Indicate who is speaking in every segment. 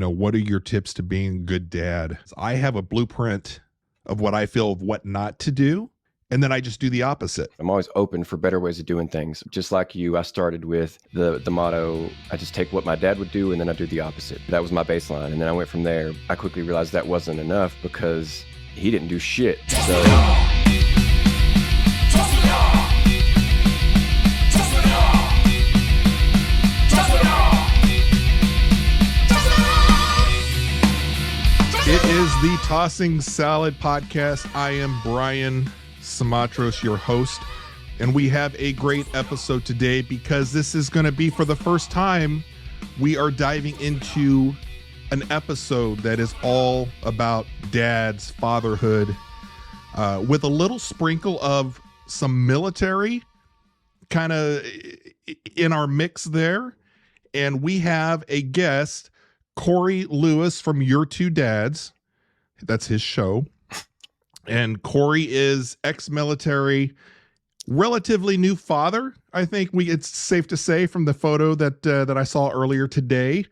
Speaker 1: what are your tips to being a good dad? I have a blueprint of what I feel of what not to do, and then I just do the opposite.
Speaker 2: I'm always open for better ways of doing things. Just like you, I started with the motto, I just take what my dad would do and then I do the opposite. That was my baseline. And then I went from there. I quickly realized that wasn't enough because he didn't do shit.
Speaker 1: It is the Tossing Salad Podcast. I am Brian Simatros, your host, and we have a great episode today because this is going to be, for the first time, we are diving into an episode that is all about dads, fatherhood, with a little sprinkle of some military kind of in our mix there. And we have a guest, Cory Lewis from Your Two Dads. That's his show. And Cory is ex-military, relatively new father. I think it's safe to say from the photo that I saw earlier today.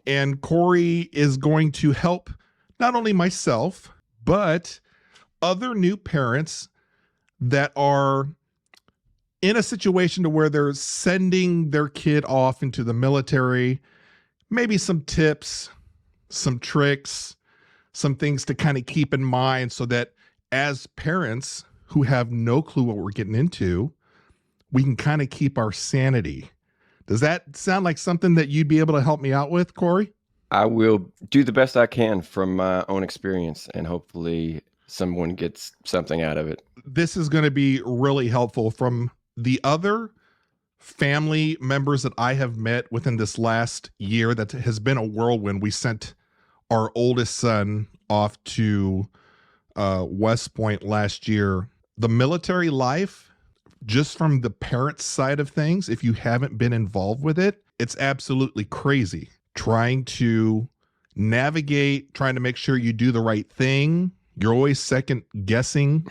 Speaker 1: And Cory is going to help not only myself, but other new parents that are in a situation to where they're sending their kid off into the military. Maybe some tips, some tricks, some things to kind of keep in mind so that as parents who have no clue what we're getting into, we can kind of keep our sanity. Does that sound like something that you'd be able to help me out with, Cory?
Speaker 2: I will do the best I can from my own experience, and hopefully someone gets something out of it.
Speaker 1: This is going to be really helpful. From the other family members that I have met within this last year, that has been a whirlwind. We sent our oldest son off to West Point last year. The military life, just from the parents' side of things, if you haven't been involved with it, it's absolutely crazy. Trying to navigate, trying to make sure you do the right thing. You're always second guessing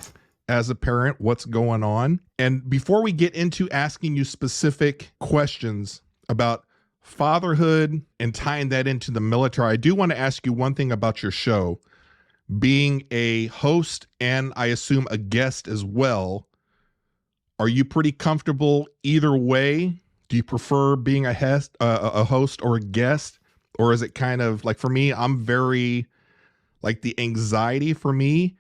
Speaker 1: as a parent what's going on. And before we get into asking you specific questions about fatherhood and tying that into the military, I do want to ask you one thing about your show. Being a host and I assume a guest as well, are you pretty comfortable either way? Do you prefer being a host or a guest? Or is it kind of like, for me, I'm very, like, the anxiety for me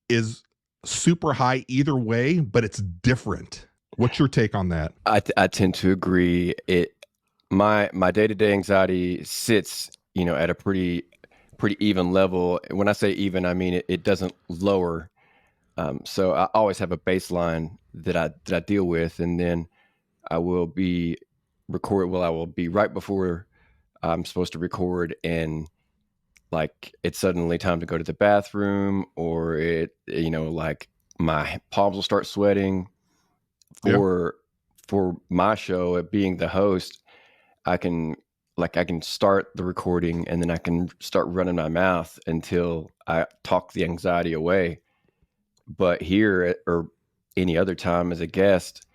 Speaker 1: is super high either way, but it's different. What's your take on that?
Speaker 2: I tend to agree. My day-to-day anxiety sits, at a pretty even level. When I say even, I mean it doesn't lower. So I always have a baseline that I deal with, and then I will be I will be right before I'm supposed to record, and like it's suddenly time to go to the bathroom, or like my palms will start sweating. For my show, at being the host, I can start the recording and then I can start running my mouth until I talk the anxiety away. But here, or any other time as a guest,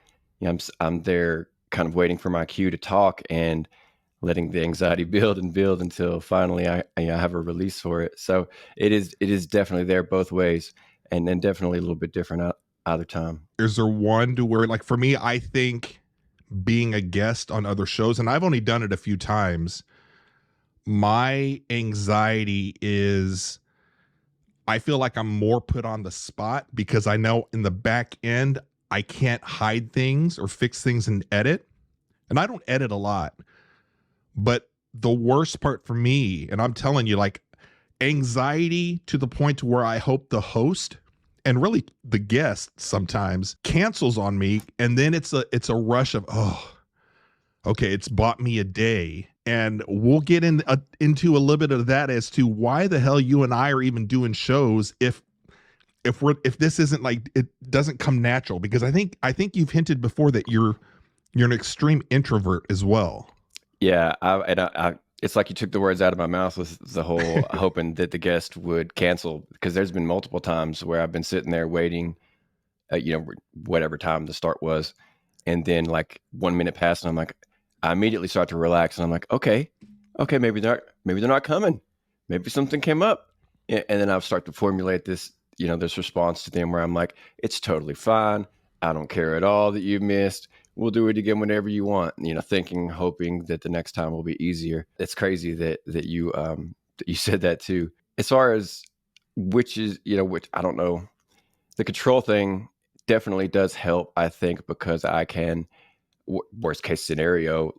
Speaker 2: I'm there kind of waiting for my cue to talk and letting the anxiety build and build until finally I have a release for it. So it is definitely there both ways, and then definitely a little bit different either time.
Speaker 1: Is there one to where, like, for me, I think being a guest on other shows, and I've only done it a few times, my anxiety is, I feel like I'm more put on the spot because I know in the back end, I can't hide things or fix things and edit. And I don't edit a lot. But the worst part for me, and I'm telling you, like, anxiety to the point to where I hope the host and really the guest sometimes cancels on me. And then it's a rush of, oh, okay, it's bought me a day. And we'll get into a little bit of that as to why the hell you and I are even doing shows if this isn't, like, it doesn't come natural. Because I think you've hinted before that you're an extreme introvert as well.
Speaker 2: Yeah, I it's like you took the words out of my mouth with the whole hoping that the guest would cancel, because there's been multiple times where I've been sitting there waiting, whatever time the start was, and then like 1 minute passed, and I'm like, I immediately start to relax, and I'm like, okay, okay, maybe they're not coming. Maybe something came up. And then I'll start to formulate this, this response to them where I'm like, it's totally fine. I don't care at all that you missed. We'll do it again whenever you want. Thinking, hoping that the next time will be easier. It's crazy that you said that too. As far as which I don't know, the control thing definitely does help, I think, because I can, worst case scenario,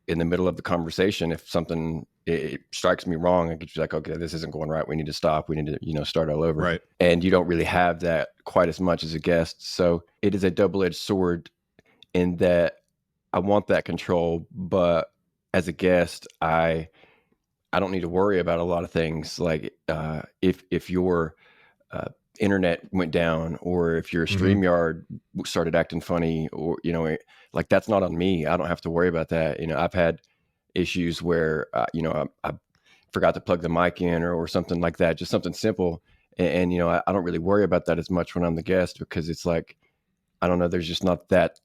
Speaker 2: in the middle of the conversation, if something it strikes me wrong, I get you like, okay, this isn't going right. We need to stop. We need to, start all over.
Speaker 1: Right.
Speaker 2: And you don't really have that quite as much as a guest. So it is a double-edged sword in that I want that control, but as a guest, I don't need to worry about a lot of things. Like if your internet went down, or if your StreamYard started acting funny, or like, that's not on me. I don't have to worry about that. I've had issues where I forgot to plug the mic in, or something like that, just something simple. And I don't really worry about that as much when I'm the guest, because it's like, I don't know, there's just not that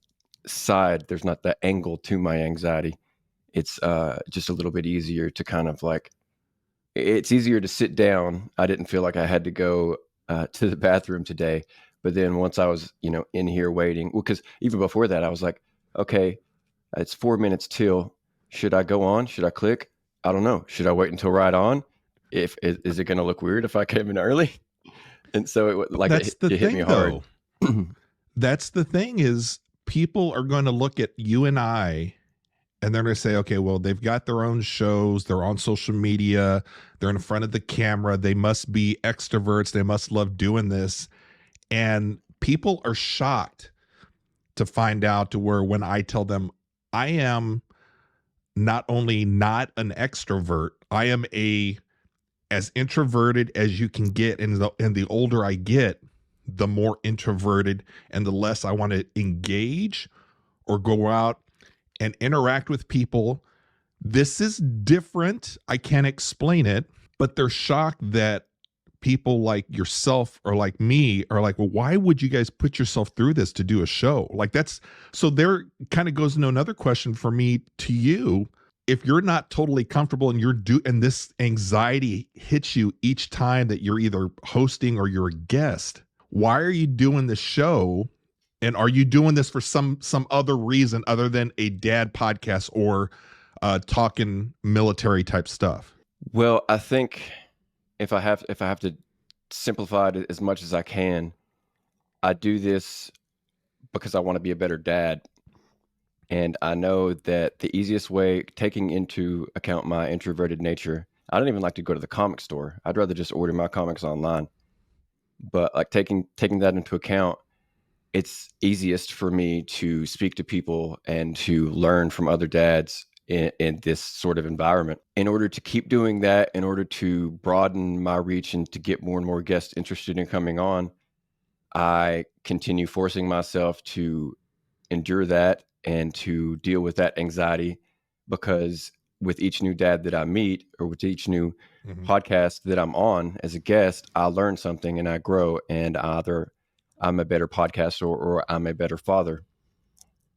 Speaker 2: side, there's not that angle to my anxiety. It's just a little bit easier to kind of like, it's easier to sit down. I didn't feel like I had to go to the bathroom today. But then once I was, in here waiting, because even before that, I was like, okay, it's 4 minutes till. Should I go on? Should I click? I don't know. Should I wait until right on? Is it going to look weird if I came in early? And so it hit me hard.
Speaker 1: That's the thing, is people are going to look at you and I, and they're going to say, okay, well, they've got their own shows. They're on social media. They're in front of the camera. They must be extroverts. They must love doing this. And people are shocked to find out, to where when I tell them I am not only not an extrovert, I am as introverted as you can get. And the older I get, the more introverted and the less I want to engage or go out and interact with people. This is different. I can't explain it, but they're shocked that people like yourself or like me are like, well, why would you guys put yourself through this to do a show? Like, that's, so there kind of goes into another question for me to you. If you're not totally comfortable and and this anxiety hits you each time that you're either hosting or you're a guest, why are you doing the show? And are you doing this for some other reason other than a dad podcast or talking military type stuff?
Speaker 2: Well, I think if I have to simplify it as much as I can, I do this because I want to be a better dad. And I know that the easiest way, taking into account my introverted nature, I don't even like to go to the comic store. I'd rather just order my comics online. But like taking that into account, it's easiest for me to speak to people and to learn from other dads in this sort of environment. In order to keep doing that, in order to broaden my reach and to get more and more guests interested in coming on, I continue forcing myself to endure that and to deal with that anxiety, because with each new dad that I meet, or with each new podcast that I'm on as a guest, I learn something and I grow, and either I'm a better podcaster, or I'm a better father,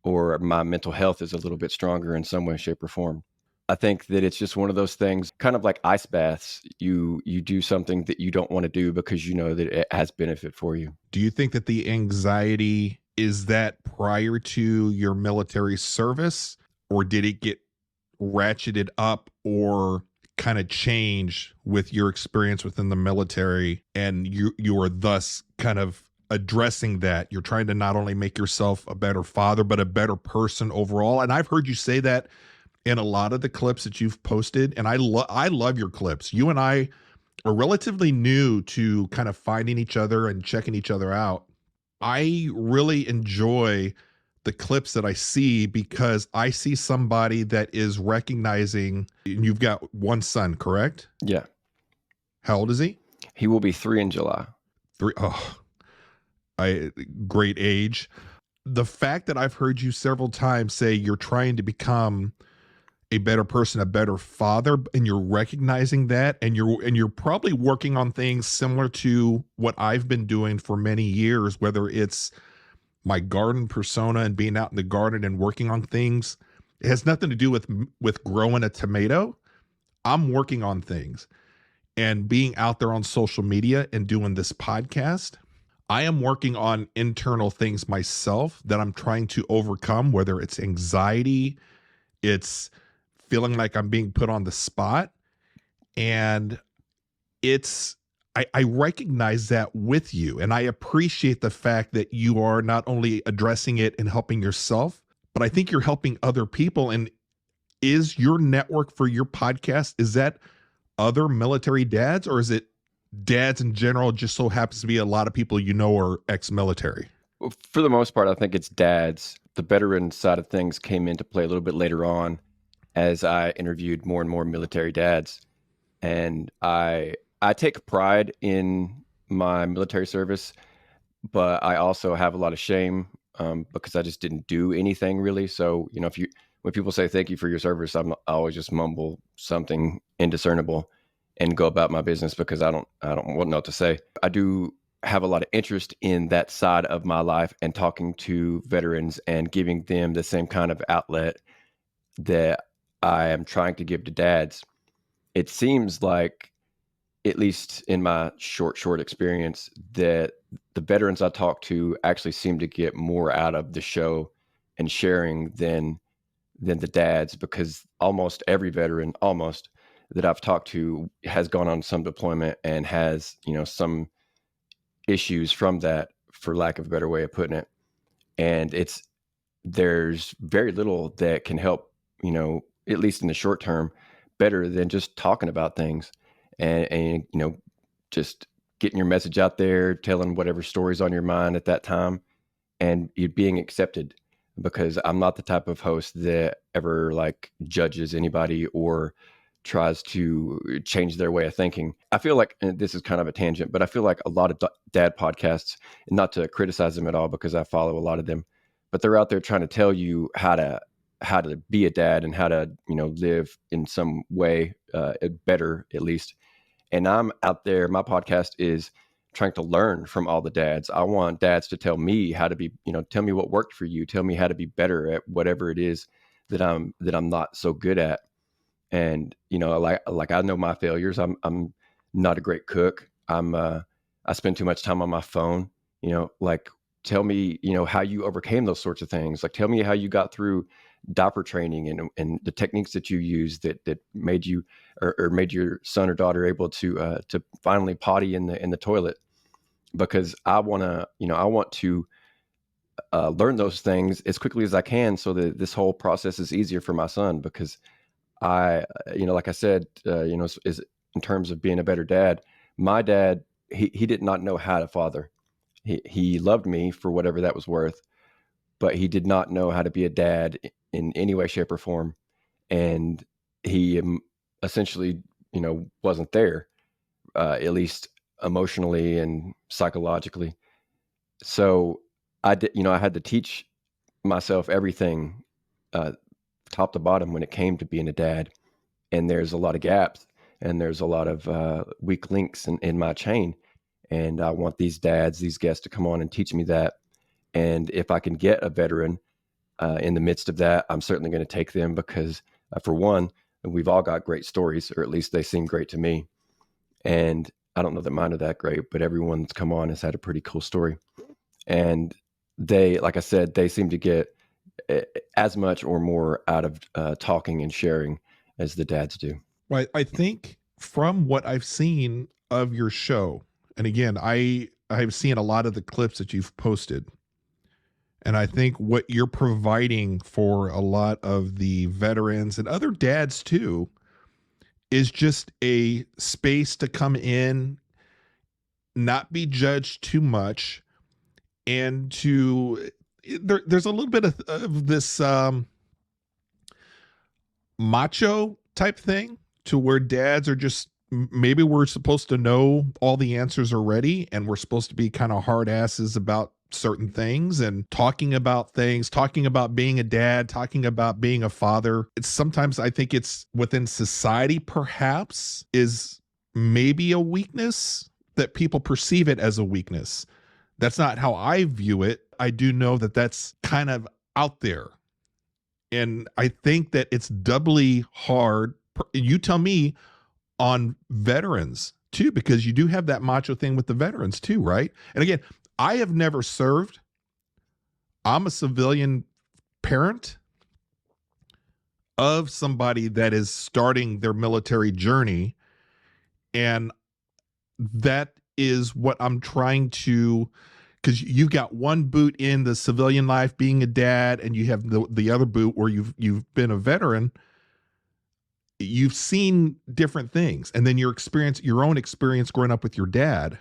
Speaker 2: or my mental health is a little bit stronger in some way, shape, or form. I think that it's just one of those things, kind of like ice baths. You do something that you don't want to do because you know that it has benefit for you.
Speaker 1: Do you think that the anxiety, is that prior to your military service, or did it get ratcheted up or kind of change with your experience within the military, and you are thus kind of addressing that? You're trying to not only make yourself a better father, but a better person overall. And I've heard you say that in a lot of the clips that you've posted, and I love your clips. You and I are relatively new to kind of finding each other and checking each other out. I really enjoy the clips that I see, because I see somebody that is recognizing. You've got one son, correct?
Speaker 2: Yeah.
Speaker 1: How old is he?
Speaker 2: He will be 3 in July.
Speaker 1: 3. Oh, great age. The fact that I've heard you several times say you're trying to become a better person, a better father, and you're recognizing that, and you're probably working on things similar to what I've been doing for many years, whether it's my garden persona and being out in the garden and working on things. It has nothing to do with growing a tomato. I'm working on things and being out there on social media and doing this podcast. I am working on internal things myself that I'm trying to overcome, whether it's anxiety, it's feeling like I'm being put on the spot. And I recognize that with you. And I appreciate the fact that you are not only addressing it and helping yourself, but I think you're helping other people. And is your network for your podcast, is that other military dads, or is it dads in general? Just so happens to be a lot of people you know are ex-military.
Speaker 2: Well, for the most part, I think it's dads. The veteran side of things came into play a little bit later on as I interviewed more and more military dads. And I take pride in my military service, but I also have a lot of shame because I just didn't do anything really. So, if when people say thank you for your service, I always just mumble something indiscernible and go about my business because I don't want know what to say. I do have a lot of interest in that side of my life and talking to veterans and giving them the same kind of outlet that I am trying to give to dads. It seems like, at least in my short experience, that the veterans I talk to actually seem to get more out of the show and sharing than the dads, because almost every veteran that I've talked to has gone on some deployment and has, some issues from that, for lack of a better way of putting it. And there's very little that can help, at least in the short term, better than just talking about things and just getting your message out there, telling whatever stories on your mind at that time, and you being accepted. Because I'm not the type of host that ever judges anybody or tries to change their way of thinking. I feel like, and this is kind of a tangent, but I feel like a lot of dad podcasts, and not to criticize them at all because I follow a lot of them, but they're out there trying to tell you how to be a dad and how to, live in some way better, at least. And I'm out there, my podcast is trying to learn from all the dads. I want dads to tell me how to be, tell me what worked for you, tell me how to be better at whatever it is that I'm not so good at. And, like I know my failures. I'm not a great cook. I spend too much time on my phone, tell me, how you overcame those sorts of things. Like, tell me how you got through diaper training and the techniques that you used that made you or made your son or daughter able to finally potty in the toilet. Because I want to learn those things as quickly as I can so that this whole process is easier for my son. Because like I said, is in terms of being a better dad, my dad, he did not know how to father. He loved me for whatever that was worth, but he did not know how to be a dad in any way, shape, or form. And he essentially, wasn't there, at least emotionally and psychologically. So I had to teach myself everything, top to bottom, when it came to being a dad. And there's a lot of gaps and there's a lot of weak links in my chain. And I want these guests to come on and teach me that. And if I can get a veteran in the midst of that, I'm certainly going to take them because, for one, we've all got great stories, or at least they seem great to me. And I don't know that mine are that great, but everyone that's come on has had a pretty cool story. And they, like I said, they seem to get as much or more out of talking and sharing as the dads do.
Speaker 1: Right. I think from what I've seen of your show, and again, I've seen a lot of the clips that you've posted, and I think what you're providing for a lot of the veterans and other dads too is just a space to come in, not be judged too much, and there's a little bit of this macho type thing to where dads are just, maybe we're supposed to know all the answers already and we're supposed to be kind of hard asses about certain things and talking about things, talking about being a dad, talking about being a father. It's sometimes, I think it's within society perhaps is maybe a weakness, that people perceive it as a weakness. That's not how I view it. I do know that that's kind of out there. And I think that it's doubly hard you tell me on veterans too, because you do have that macho thing with the veterans too, right? And again, I have never served. I'm a civilian parent of somebody that is starting their military journey. And that is what I'm trying to, because you've got one boot in the civilian life being a dad, and you have the other boot where you've been a veteran. You've seen different things, and then your own experience growing up with your dad.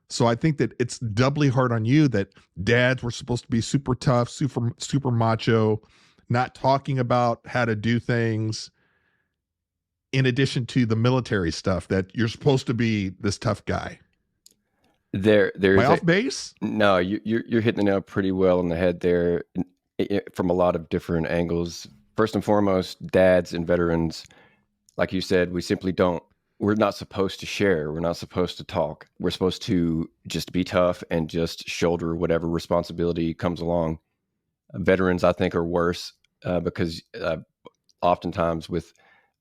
Speaker 1: So I think that it's doubly hard on you that dads were supposed to be super tough, super macho, not talking about how to do things, in addition to the military stuff that you're supposed to be this tough guy.
Speaker 2: Am I
Speaker 1: off base?
Speaker 2: No, you're hitting the nail pretty well on the head there, from a lot of different angles. First and foremost, dads and veterans, like you said, we're not supposed to share. We're not supposed to talk. We're supposed to just be tough and just shoulder whatever responsibility comes along. Veterans, I think, are worse because oftentimes with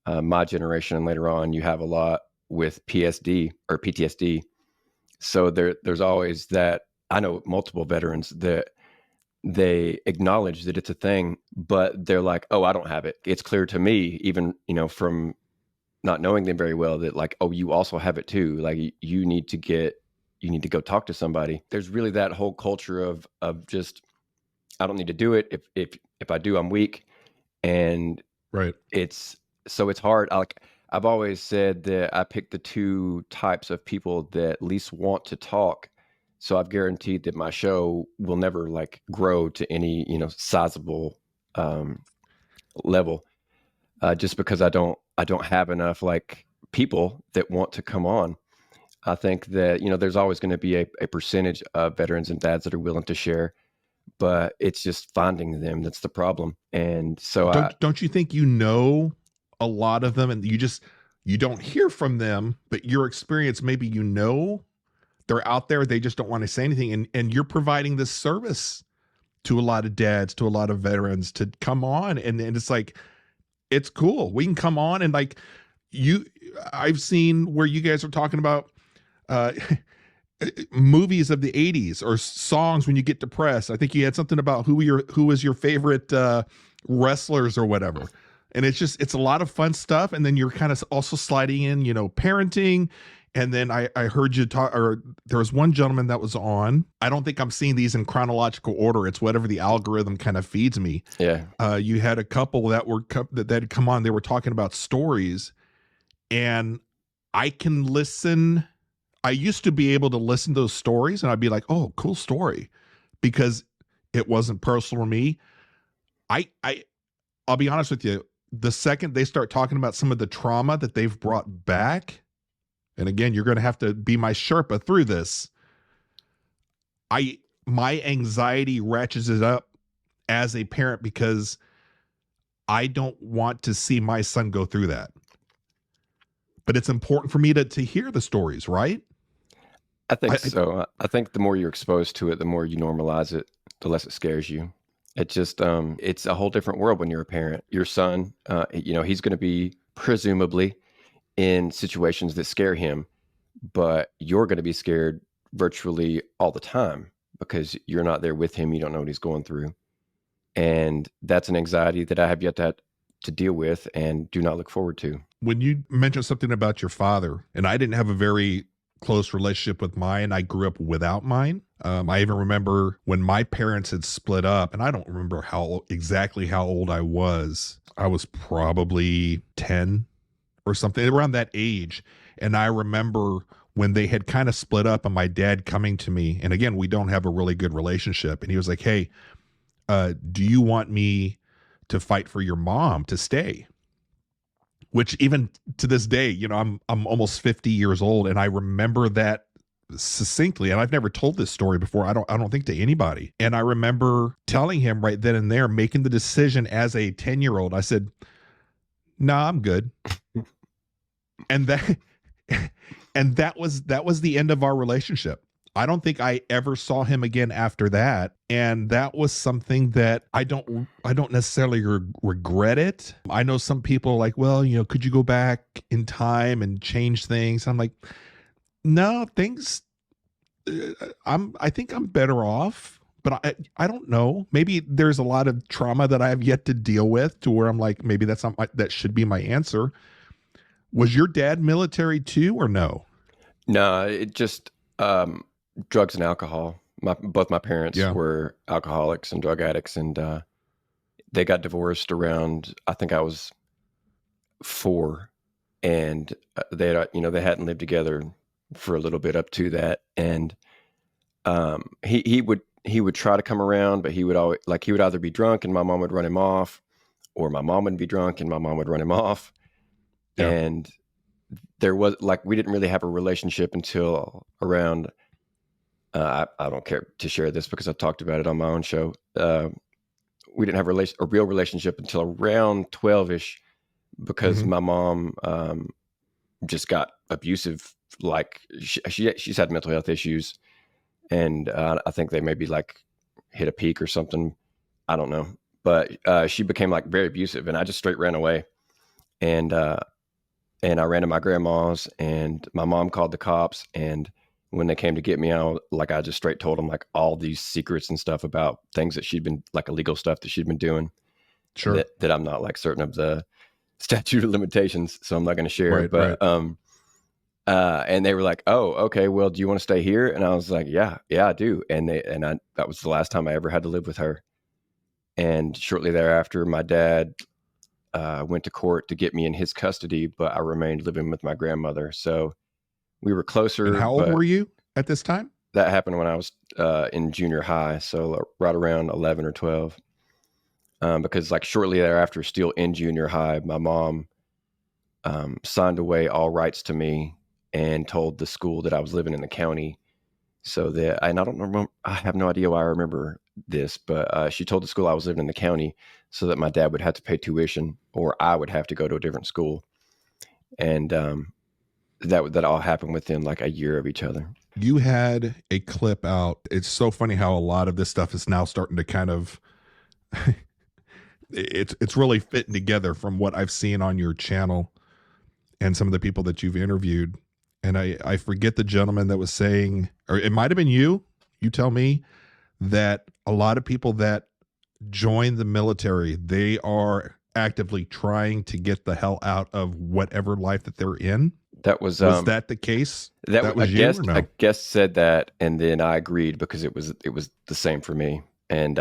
Speaker 2: my generation and later on, you have a lot with PSD or PTSD. So there's always that. I know multiple veterans that they acknowledge that it's a thing, but they're like, oh, I don't have it. It's clear to me, even, from not knowing them very well, that like, oh, you also have it too. Like you need to go talk to somebody. There's really that whole culture of just, I don't need to do it. If I do, I'm weak. And
Speaker 1: right.
Speaker 2: It's hard. I've always said that I pick the two types of people that least want to talk. So I've guaranteed that my show will never like grow to any, sizable level, just because I don't have enough like people that want to come on. I think that, there's always going to be a percentage of veterans and dads that are willing to share, but it's just finding them that's the problem. And so
Speaker 1: don't you think a lot of them, and you don't hear from them, but your experience, maybe they're out there, they just don't want to say anything, and you're providing this service to a lot of dads, to a lot of veterans to come on, and it's like, it's cool, we can come on, and like I've seen where you guys are talking about movies of the 80s or songs when you get depressed. I think you had something about who was your favorite wrestlers or whatever. And it's a lot of fun stuff. And then you're kind of also sliding in, parenting. And then I heard you talk, or there was one gentleman that was on. I don't think I'm seeing these in chronological order. It's whatever the algorithm kind of feeds me.
Speaker 2: Yeah.
Speaker 1: You had a couple that had come on. They were talking about stories, and I can listen. I used to be able to listen to those stories and I'd be like, oh, cool story, because it wasn't personal to me. I'll be honest with you. The second they start talking about some of the trauma that they've brought back, and again, you're going to have to be my Sherpa through this, my anxiety ratchets it up as a parent, because I don't want to see my son go through that. But it's important for me to hear the stories, right?
Speaker 2: I think so. I think the more you're exposed to it, the more you normalize it, the less it scares you. It just, it's a whole different world when you're a parent. Your son, he's going to be presumably in situations that scare him, but you're going to be scared virtually all the time because you're not there with him. You don't know what he's going through. And that's an anxiety that I have yet to deal with and do not look forward to.
Speaker 1: When you mentioned something about your father, and I didn't have a very close relationship with mine. I grew up without mine. I even remember when my parents had split up, and I don't remember exactly how old I was. I was probably 10 or something, around that age. And I remember when they had kind of split up and my dad coming to me, and again, we don't have a really good relationship. And he was like, hey, do you want me to fight for your mom to stay? Which even to this day, I'm almost 50 years old, and I remember that succinctly. And I've never told this story before. I don't think to anybody. And I remember telling him right then and there, making the decision as a 10-year-old. I said, "Nah, I'm good." and that was the end of our relationship. I don't think I ever saw him again after that. And that was something that I don't necessarily regret it. I know some people are like, well, could you go back in time and change things? I'm like, no, things I think I'm better off, but I don't know. Maybe there's a lot of trauma that I have yet to deal with to where I'm like, maybe that's not that should be my answer. Was your dad military too, or no?
Speaker 2: No, it just drugs and alcohol. Both my parents
Speaker 1: Yeah.
Speaker 2: were alcoholics and drug addicts, and they got divorced around, I think I was 4, and they hadn't lived together for a little bit up to that, and he would try to come around, but he would always he would either be drunk and my mom would run him off, or my mom would be drunk and my mom would run him off,
Speaker 1: Yeah.
Speaker 2: and there was we didn't really have a relationship until around. I don't care to share this because I've talked about it on my own show. We didn't have a real relationship until around 12ish, because
Speaker 1: Hmm.
Speaker 2: my mom just got abusive. She's had mental health issues, and I think they maybe hit a peak or something. I don't know, but she became very abusive, and I just straight ran away, and and I ran to my grandma's, and my mom called the cops, and when they came to get me out, I just straight told them all these secrets and stuff about things that she'd been illegal stuff that she'd been doing, and
Speaker 1: Sure.
Speaker 2: that I'm not certain of the statute of limitations, so I'm not going to share.
Speaker 1: Right. Right.
Speaker 2: But and they were like, "Oh, okay. Well, do you want to stay here?" And I was like, "Yeah, yeah, I do." And that was the last time I ever had to live with her. And shortly thereafter, my dad went to court to get me in his custody, but I remained living with my grandmother. So we were
Speaker 1: And
Speaker 2: closer,
Speaker 1: how old
Speaker 2: but
Speaker 1: were you at this time?
Speaker 2: that happened when I was in junior high, so right around 11 or 12. Because shortly thereafter, still in junior high, my mom signed away all rights to me and told the school that I was living in the county. So that, and I don't remember, I have no idea why I remember this, but she told the school I was living in the county so that my dad would have to pay tuition or I would have to go to a different school. And that all happened within a year of each other.
Speaker 1: You had a clip out. It's so funny how a lot of this stuff is now starting to kind of it's really fitting together from what I've seen on your channel and some of the people that you've interviewed. And I forget the gentleman that was saying, or it might have been you. You tell me, that a lot of people that join the military, they are actively trying to get the hell out of whatever life that they're in.
Speaker 2: That was
Speaker 1: Was that the case? That
Speaker 2: a
Speaker 1: was you, or
Speaker 2: guest. A
Speaker 1: no?
Speaker 2: guest said that, and then I agreed because it was the same for me. And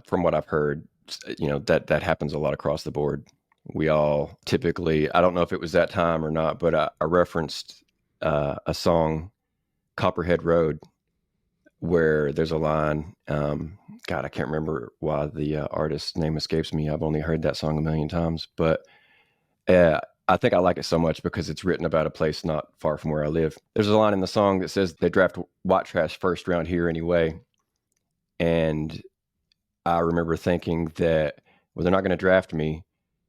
Speaker 2: from what I've heard, that happens a lot across the board. We all typically, I don't know if it was that time or not, but I referenced a song, Copperhead Road, where there's a line. God, I can't remember why the artist's name escapes me. I've only heard that song a million times, but I think I like it so much because it's written about a place not far from where I live. There's a line in the song that says they draft white trash first round here anyway. And I remember thinking that, well, they're not going to draft me,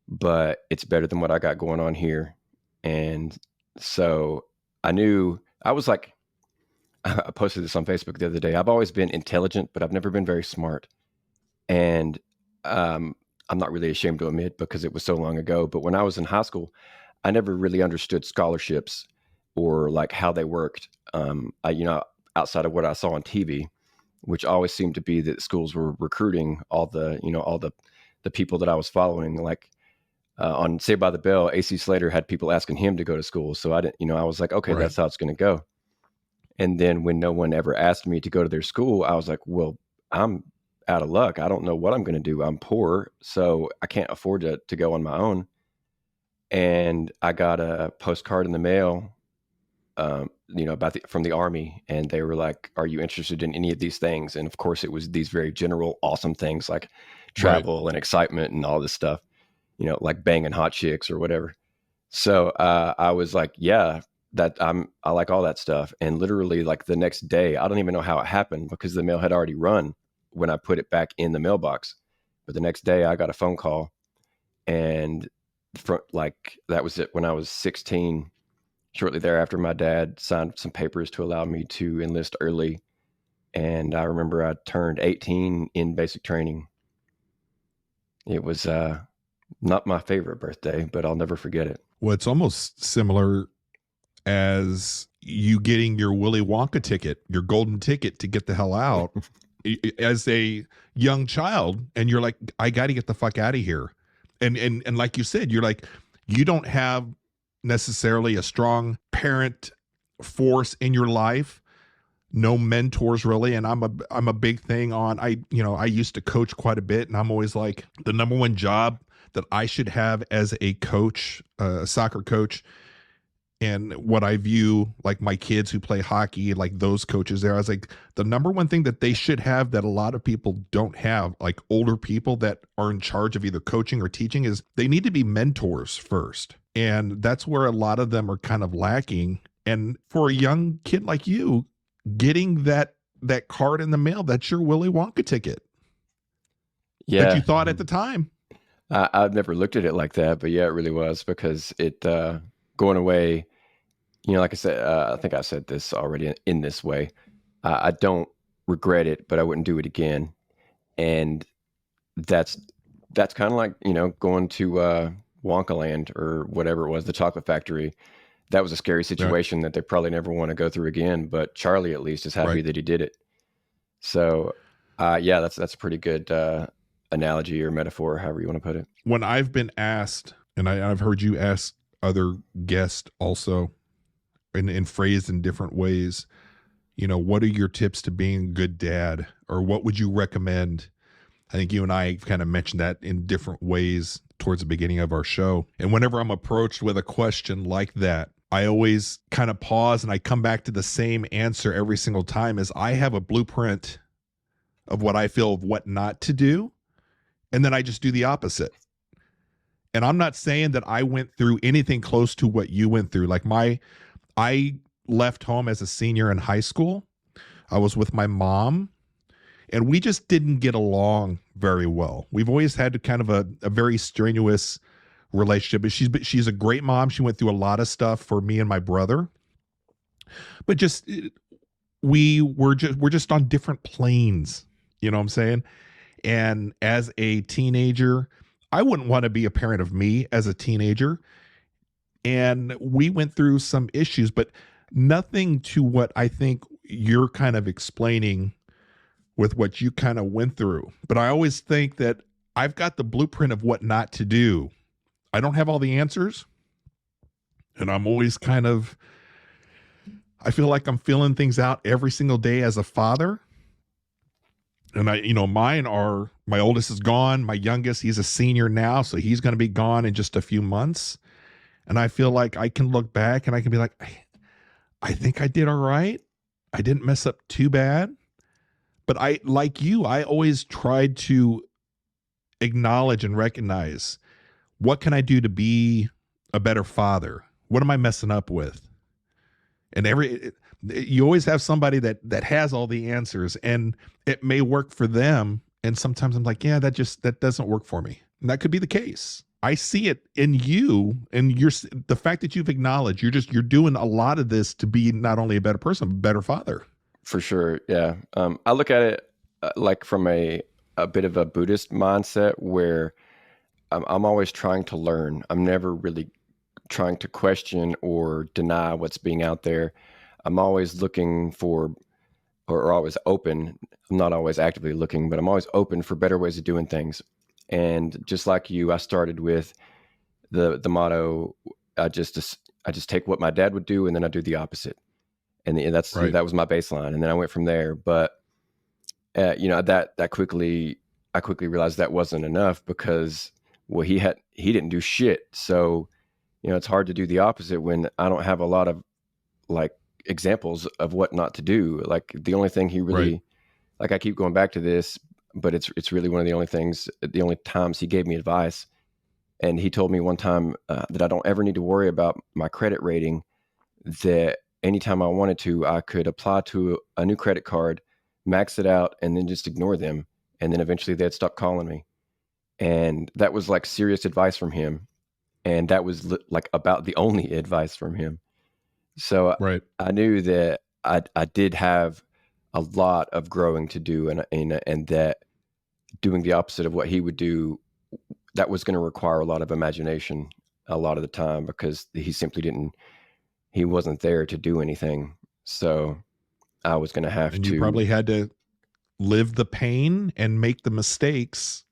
Speaker 2: but it's better than what I got going on here. And so I knew I was I posted this on Facebook the other day. I've always been intelligent, but I've never been very smart. And I'm not really ashamed to admit because it was so long ago. But when I was in high school, I never really understood scholarships or how they worked. Outside of what I saw on TV, which always seemed to be that schools were recruiting all the people that I was following. On Saved by the Bell, AC Slater had people asking him to go to school. So I didn't, I was like, okay,
Speaker 1: Right.
Speaker 2: that's how it's going to go. And then when no one ever asked me to go to their school, I was like, well, I'm out of luck. I don't know what I'm going to do. I'm poor, so I can't afford to go on my own. And I got a postcard in the mail, from the Army, and they were like, "Are you interested in any of these things?" And of course, it was these very general, awesome things like
Speaker 1: Right.
Speaker 2: travel and excitement and all this stuff, like banging hot chicks or whatever. So I was like, "Yeah, I like all that stuff." And literally, the next day, I don't even know how it happened because the mail had already run when I put it back in the mailbox. But the next day, I got a phone call, and that was it. When I was 16, shortly thereafter, my dad signed some papers to allow me to enlist early. And I remember I turned 18 in basic training. It was not my favorite birthday, but I'll never forget it.
Speaker 1: Well, it's almost similar as you getting your Willy Wonka ticket, your golden ticket to get the hell out as a young child. And you're like, I got to get the fuck out of here. And like you said, you're like, you don't have necessarily a strong parent force in your life, no mentors really. And I'm a big thing on, I used to coach quite a bit, and I'm always like, the number one job that I should have as a coach, a soccer coach, and what I view like my kids who play hockey, like those coaches there, I was like, the number one thing that they should have that a lot of people don't have, like older people that are in charge of either coaching or teaching, is they need to be mentors first. And that's where a lot of them are kind of lacking. And for a young kid like you, getting that card in the mail, that's your Willy Wonka ticket.
Speaker 2: Yeah.
Speaker 1: That you thought at the time.
Speaker 2: I've never looked at it like that, but yeah, it really was, because it going away, like I said, I think I said this already in this way. I don't regret it, but I wouldn't do it again. And that's kind of like, going to Wonka Land or whatever it was, the chocolate factory. That was a scary situation that they probably never want to go through again. But Charlie at least is happy that he did it. So, yeah, that's a pretty good analogy or metaphor, however you want to put it.
Speaker 1: When I've been asked, and I've heard you ask other guests also, and phrased in different ways, what are your tips to being a good dad, or what would you recommend? I think you and I kind of mentioned that in different ways towards the beginning of our show. And whenever I'm approached with a question like that, I always kind of pause and I come back to the same answer every single time, is I have a blueprint of what I feel of what not to do. And then I just do the opposite. And I'm not saying that I went through anything close to what you went through. Like I left home as a senior in high school. I was with my mom, and we just didn't get along very well. We've always had kind of a very strenuous relationship. But she's a great mom. She went through a lot of stuff for me and my brother. But we're just on different planes. You know what I'm saying? And as a teenager, I wouldn't want to be a parent of me as a teenager. And we went through some issues, but nothing to what I think you're kind of explaining with what you kind of went through. But I always think that I've got the blueprint of what not to do. I don't have all the answers. And I'm always I feel like I'm filling things out every single day as a father. And my oldest is gone. My youngest, he's a senior now, so he's going to be gone in just a few months. And I feel like I can look back and I can be like, I think I did all right. I didn't mess up too bad. But I always tried to acknowledge and recognize, what can I do to be a better father? What am I messing up with? And you always have somebody that has all the answers, and it may work for them. And sometimes I'm like, yeah, that doesn't work for me. And that could be the case. I see it in you, and the fact that you've acknowledged you're doing a lot of this to be not only a better person, but a better father.
Speaker 2: For sure. Yeah. I look at it like from a bit of a Buddhist mindset, where I'm always trying to learn. I'm never really trying to question or deny what's being out there. I'm always looking for, or always open. I'm not always actively looking, but I'm always open for better ways of doing things. And just like you, I started with the motto, I just take what my dad would do, and then I do the opposite. And that was my baseline. And then I went from there. But I quickly realized that wasn't enough, because he didn't do shit. So it's hard to do the opposite when I don't have a lot of like examples of what not to do. Like the only thing he really, like, I keep going back to this, but it's really one of the only times he gave me advice. And he told me one time that I don't ever need to worry about my credit rating, that anytime I wanted to, I could apply to a new credit card, max it out, and then just ignore them. And then eventually they'd stop calling me. And that was like serious advice from him. And that was like about the only advice from him. So
Speaker 1: Right.
Speaker 2: I knew that I did have a lot of growing to do, and that doing the opposite of what he would do, that was going to require a lot of imagination a lot of the time, because he wasn't there to do anything. So I was going to have
Speaker 1: And you
Speaker 2: to.
Speaker 1: probably had to live the pain and make the mistakes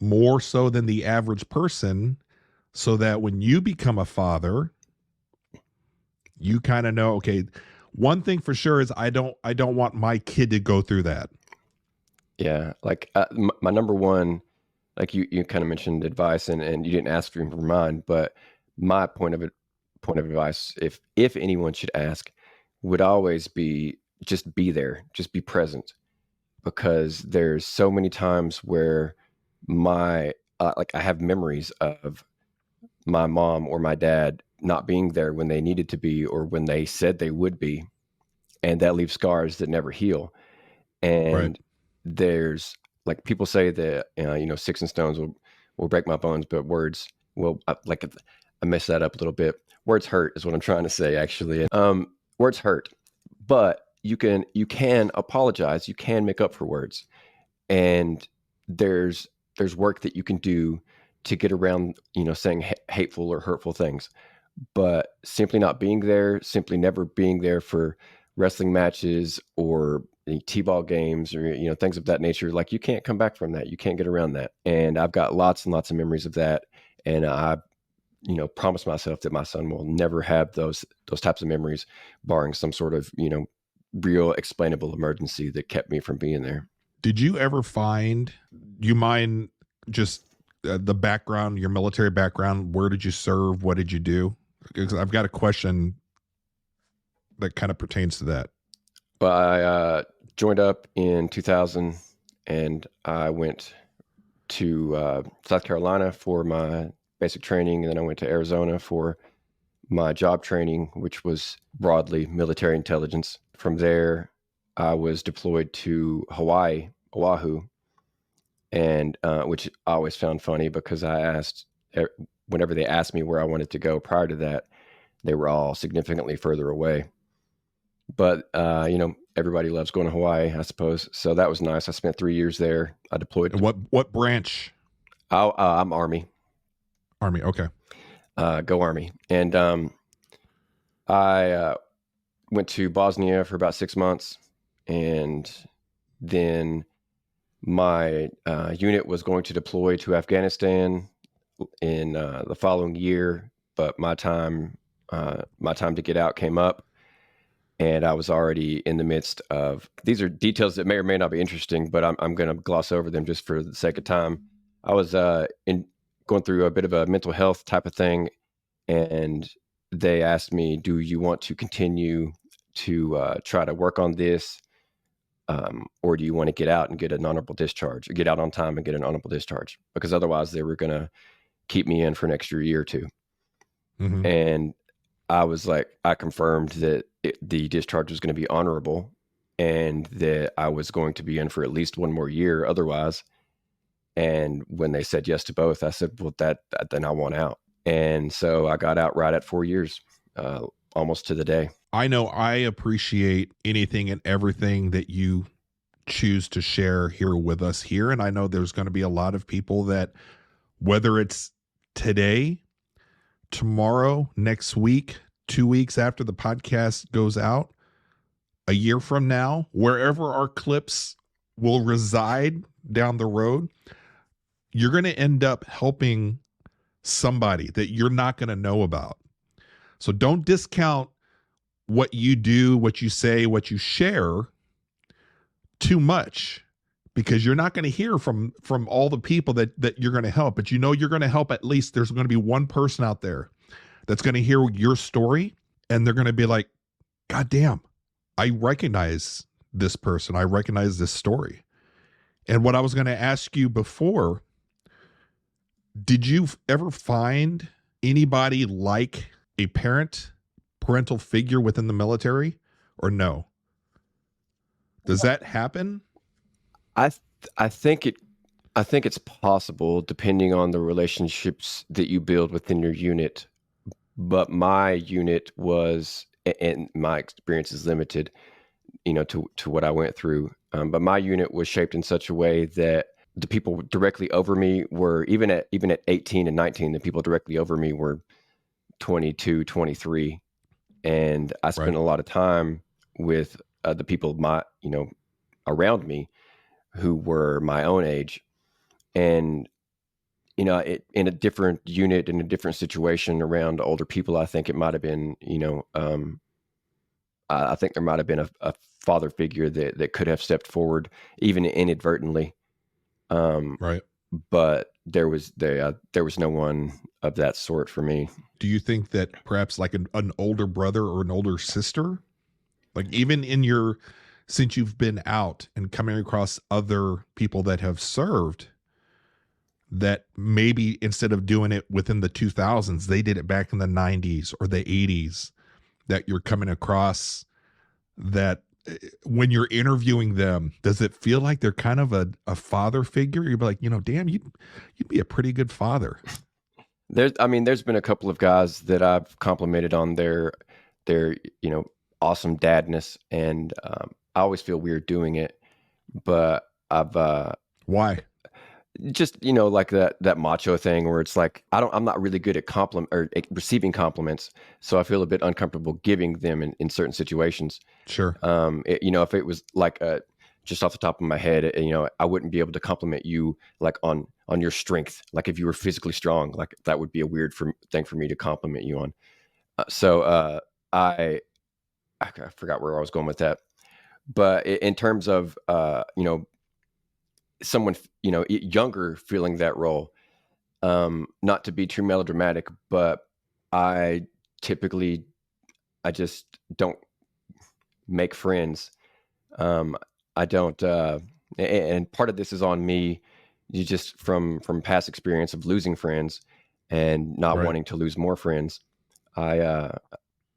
Speaker 1: more so than the average person, so that when you become a father, you kind of know, okay, one thing for sure is I don't want my kid to go through that.
Speaker 2: Yeah, like my number one, like you kind of mentioned advice, and you didn't ask for mine, but my point of advice, if anyone should ask, would always be just be there, just be present, because there's so many times where my like I have memories of my mom or my dad not being there when they needed to be or when they said they would be, and that leaves scars that never heal.
Speaker 1: Right.
Speaker 2: And there's, like, people say that sticks and stones will break my bones, but words will, like, I messed that up a little bit. Words hurt is what I'm trying to say, actually. Words hurt, but you can apologize, you can make up for words, and there's work that you can do to get around saying hateful or hurtful things. But simply not being there, simply never being there for wrestling matches or t-ball games or things of that nature, like, you can't come back from that, you can't get around that. And I've got lots and lots of memories of that, and I promise myself that my son will never have those types of memories, barring some sort of real explainable emergency that kept me from being there.
Speaker 1: Did you ever find, you mind just the background, your military background? Where did you serve? What did you do? Because I've got a question that kind of pertains to that.
Speaker 2: Well, I joined up in 2000, and I went to South Carolina for my basic training, and then I went to Arizona for my job training, which was broadly military intelligence. From there, I was deployed to Hawaii, Oahu, and which I always found funny, because whenever they asked me where I wanted to go prior to that, they were all significantly further away. But everybody loves going to Hawaii, I suppose. So that was nice. I spent 3 years there. I deployed.
Speaker 1: And what branch?
Speaker 2: I'm Army.
Speaker 1: Army. Okay.
Speaker 2: Go Army. And I went to Bosnia for about 6 months, and then my unit was going to deploy to Afghanistan in the following year, but my time to get out came up, and I was already in the midst of. These are details that may or may not be interesting, but I'm going to gloss over them just for the sake of time. I was going through a bit of a mental health type of thing, and they asked me, "Do you want to continue to try to work on this, or do you want to get out and get an honorable discharge, or get out on time and get an honorable discharge?" Because otherwise, they were going to keep me in for an extra year or two.
Speaker 1: Mm-hmm.
Speaker 2: And I was like, I confirmed that the discharge was going to be honorable, and that I was going to be in for at least one more year otherwise. And when they said yes to both, I said, well, then I want out. And so I got out right at 4 years, almost to the day.
Speaker 1: I know I appreciate anything and everything that you choose to share here with us here. And I know there's going to be a lot of people that, whether it's today, tomorrow, next week, 2 weeks after the podcast goes out, a year from now, wherever our clips will reside down the road, you're going to end up helping somebody that you're not going to know about. So don't discount what you do, what you say, what you share too much, because you're not going to hear from all the people that you're going to help. But you're going to help, at least there's going to be one person out there that's going to hear your story, and they're going to be like, God damn, I recognize this person. I recognize this story. And what I was going to ask you before, did you ever find anybody like a parental figure within the military, or no? Does that happen?
Speaker 2: I think it's possible, depending on the relationships that you build within your unit. but my unit was, and my experience is limited, to what I went through. But my unit was shaped in such a way that the people directly over me were, even at 18 and 19, the people directly over me were 22, 23. And I
Speaker 1: Right.
Speaker 2: spent a lot of time with the people around me who were my own age. And in a different unit, in a different situation around older people, I think it might have been, I think there might have been a father figure that could have stepped forward, even inadvertently. Um,
Speaker 1: Right.
Speaker 2: but there was no one of that sort for me.
Speaker 1: Do you think that perhaps like an older brother or an older sister, like even since you've been out and coming across other people that have served, that maybe instead of doing it within the 2000s, they did it back in the 90s or the 80s, that you're coming across that when you're interviewing them, does it feel like they're kind of a father figure? You'd be like, damn, you'd be a pretty good father.
Speaker 2: There's been a couple of guys that I've complimented on their awesome dadness, and I always feel weird doing it, but I've
Speaker 1: Why?
Speaker 2: just like that macho thing where it's like I'm not really good at receiving compliments, so I feel a bit uncomfortable giving them in certain situations.
Speaker 1: Sure.
Speaker 2: If it was like just off the top of my head, I wouldn't be able to compliment you like on your strength. Like if you were physically strong, like that would be a weird thing for me to compliment you on. I forgot where I was going with that, but in terms of someone younger feeling that role, not to be too melodramatic, but I typically I just don't make friends. I don't, and part of this is on me. You just from past experience of losing friends and not
Speaker 1: Right.
Speaker 2: wanting to lose more friends. I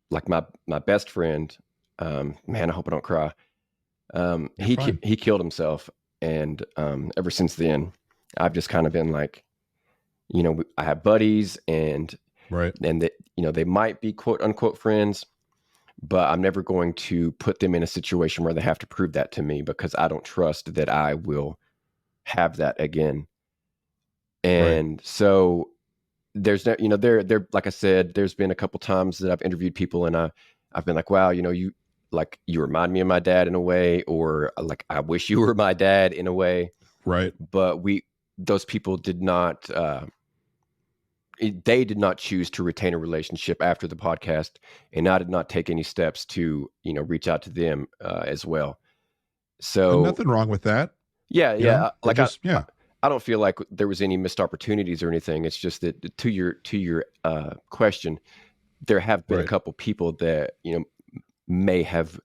Speaker 2: like my best friend. Man, I hope I don't cry.
Speaker 1: You're fine.
Speaker 2: He killed himself, and ever since then, I've just kind of been like, I have buddies, and
Speaker 1: Right.
Speaker 2: that they might be quote unquote friends, but I'm never going to put them in a situation where they have to prove that to me, because I don't trust that I will have that again.
Speaker 1: Right.
Speaker 2: And so there's no, there, like I said, there's been a couple times that I've interviewed people, and I've been like, wow, you remind me of my dad in a way, or like, I wish you were my dad in a way.
Speaker 1: Right.
Speaker 2: But those people did not, they did not choose to retain a relationship after the podcast, and I did not take any steps to reach out to them as well.
Speaker 1: And
Speaker 2: So
Speaker 1: nothing wrong with that.
Speaker 2: yeah, yeah,
Speaker 1: It
Speaker 2: like
Speaker 1: just, yeah.
Speaker 2: I don't feel like there was any missed opportunities or anything. It's just that to your question, there have been a
Speaker 1: Right.
Speaker 2: couple people that may have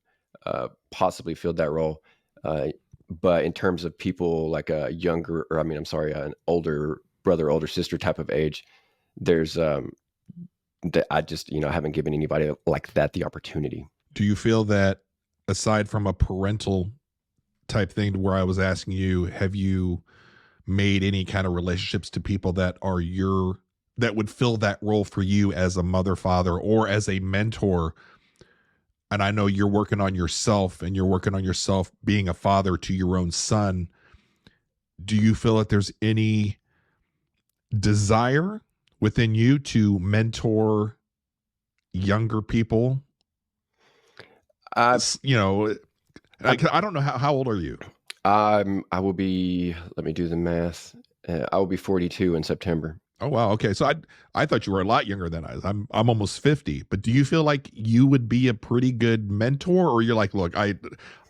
Speaker 2: possibly filled that role. But in terms of people like a younger, or I'm sorry, an older brother, older sister type of age, there's that I just haven't given anybody like that the opportunity.
Speaker 1: Do you feel that aside from a parental type thing to where I was asking you, have you made any kind of relationships to people that are that would fill that role for you as a mother, father, or as a mentor? And I know you're working on yourself, and you're working on yourself being a father to your own son. Do you feel that there's any desire within you to mentor younger people?
Speaker 2: I
Speaker 1: I don't know how old are you?
Speaker 2: I will be. Let me do the math. I will be 42 in September.
Speaker 1: Oh wow, okay. So I thought you were a lot younger than I was. I'm almost 50. But do you feel like you would be a pretty good mentor, or you're like, look,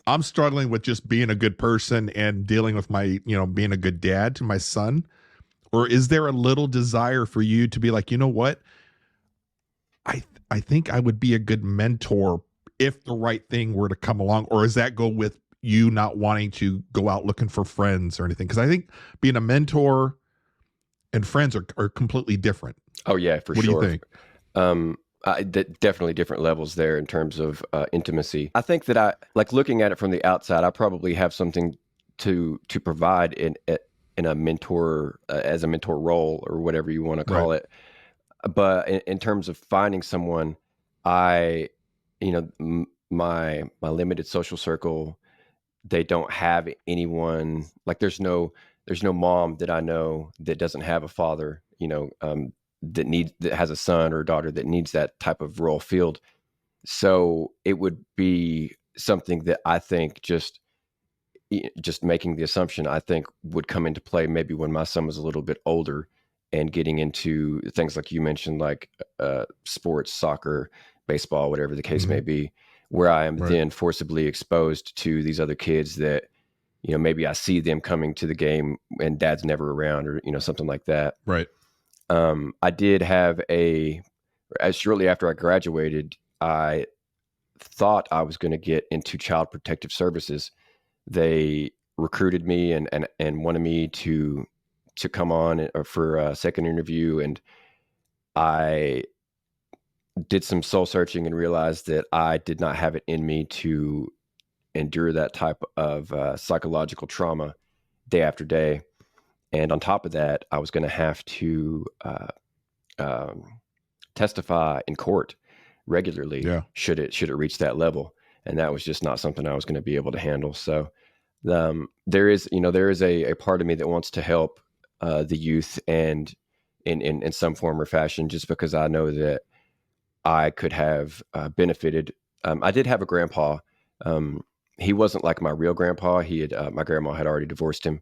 Speaker 1: I'm struggling with just being a good person and dealing with my, being a good dad to my son? Or is there a little desire for you to be like, you know what? I think I would be a good mentor if the right thing were to come along, or does that go with you not wanting to go out looking for friends or anything? Because I think being a mentor and friends are completely different.
Speaker 2: Oh yeah, for
Speaker 1: What do you
Speaker 2: sure.
Speaker 1: think?
Speaker 2: Definitely different levels there in terms of intimacy. I think that I like looking at it from the outside. I probably have something to provide in a mentor, as a mentor role, or whatever you want to
Speaker 1: Right.
Speaker 2: call it. But in terms of finding someone, I, my limited social circle, they don't have anyone like there's no mom that I know that doesn't have a father, that has a son or daughter that needs that type of role filled. So it would be something that I think just making the assumption, I think would come into play maybe when my son was a little bit older and getting into things like you mentioned, like sports, soccer, baseball, whatever the case may
Speaker 1: Hmm.
Speaker 2: be, where I am
Speaker 1: Right.
Speaker 2: then forcibly exposed to these other kids that, maybe I see them coming to the game and dad's never around or, something like that.
Speaker 1: Right.
Speaker 2: I did have as shortly after I graduated, I thought I was going to get into child protective services. They recruited me and wanted me to come on for a second interview, and I did some soul searching and realized that I did not have it in me to endure that type of psychological trauma day after day. And on top of that, I was going to have to um, testify in court regularly
Speaker 1: Yeah.
Speaker 2: should it reach that level, and that was just not something I was going to be able to handle. So there is a part of me that wants to help the youth and in some form or fashion, just because I know that I could have benefited. I did have a grandpa. Um, he wasn't like my real grandpa. He had my grandma had already divorced him,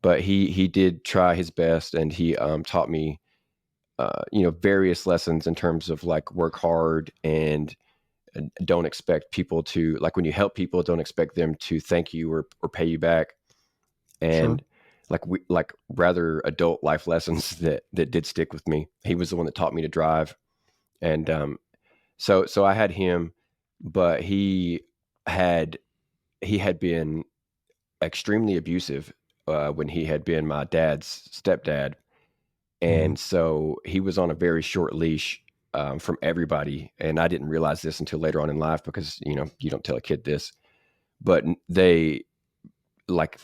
Speaker 2: but he did try his best, and he taught me various lessons in terms of like work hard and don't expect people to, like, when you help people, don't expect them to thank you or pay you back.
Speaker 1: Sure.
Speaker 2: And like rather adult life lessons that did stick with me. He was the one that taught me to drive. And so I had him, but had he had been extremely abusive when he had been my dad's stepdad.
Speaker 1: Hmm.
Speaker 2: And so he was on a very short leash from everybody. And I didn't realize this until later on in life, because, you don't tell a kid this, but they, like,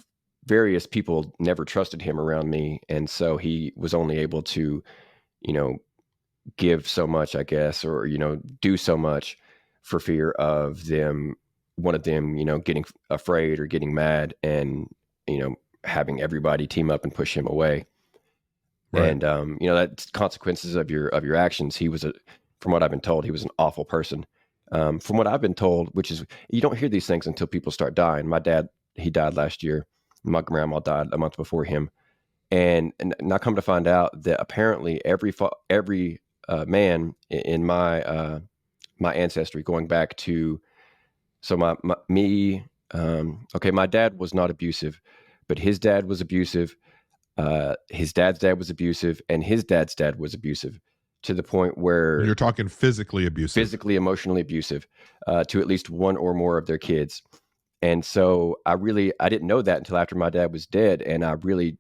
Speaker 2: various people never trusted him around me. And so he was only able to, you know, give so much, I guess, or, do so much for fear of one of them, getting afraid or getting mad and, having everybody team up and push him away.
Speaker 1: Right.
Speaker 2: And that's consequences of your actions. From what I've been told, he was an awful person. From what I've been told, which is, you don't hear these things until people start dying. My dad, he died last year. My grandma died a month before him, and I come to find out that apparently every man in my ancestry, going back to, so my me okay, my dad was not abusive, but his dad was abusive. His dad's dad was abusive, and his dad's dad was abusive, to the point where
Speaker 1: You're talking physically abusive.
Speaker 2: physically, emotionally abusive to at least one or more of their kids. And so I didn't know that until after my dad was dead, and I really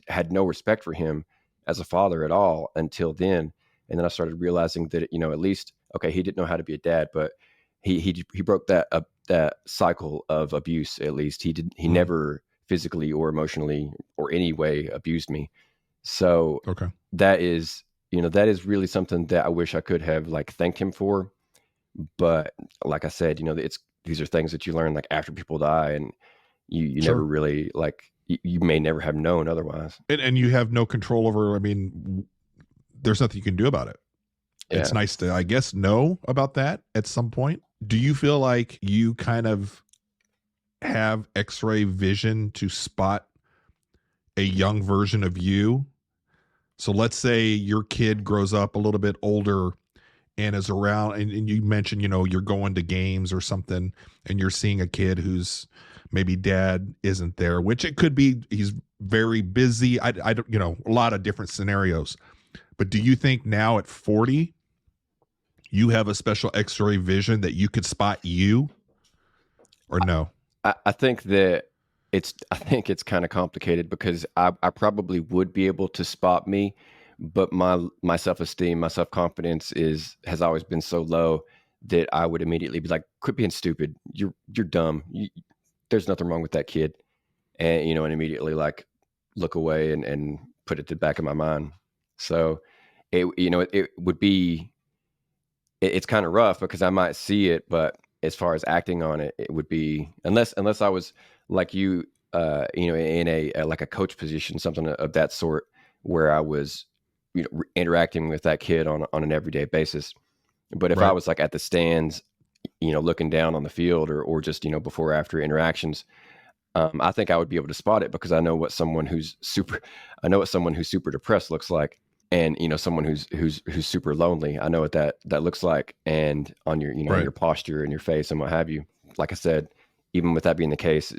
Speaker 2: had no respect for him as a father at all until then. And then I started realizing that, at least, okay, he didn't know how to be a dad, but he broke that cycle of abuse. At least he
Speaker 1: Mm.
Speaker 2: never physically or emotionally or any way abused me. So
Speaker 1: Okay.
Speaker 2: that is, that is really something that I wish I could have, like, thanked him for. But like I said, these are things that you learn, like, after people die, and you never
Speaker 1: Sure.
Speaker 2: really, like, you may never have known otherwise.
Speaker 1: And you have no control over. I mean, there's nothing you can do about it. It's
Speaker 2: Yeah.
Speaker 1: nice to, I guess, know about that at some point. Do you feel like you kind of have X-ray vision to spot a young version of you? So let's say your kid grows up a little bit older and is around, and you mentioned, you're going to games or something, and you're seeing a kid who's maybe dad isn't there, which it could be he's very busy. I don't, a lot of different scenarios. But do you think now at 40, you have a special X-ray vision that you could spot you, or no?
Speaker 2: I think that I think it's kind of complicated, because I probably would be able to spot me, but my self-esteem, my self-confidence has always been so low that I would immediately be like, quit being stupid. You're dumb. There's nothing wrong with that kid. And immediately, like, look away and put it to the back of my mind. So it would be, it's kind of rough because I might see it, but as far as acting on it, it would be, unless I was like you, in a like a coach position, something of that sort, where I was, interacting with that kid on an everyday basis. But if I
Speaker 1: Right.
Speaker 2: was like at the stands, looking down on the field, or just, before or after interactions, I think I would be able to spot it because I know what someone who's super depressed looks like, and someone who's super lonely. I know what that looks like, and on your
Speaker 1: Right.
Speaker 2: your posture and your face and what have you. Like I said, even with that being the case,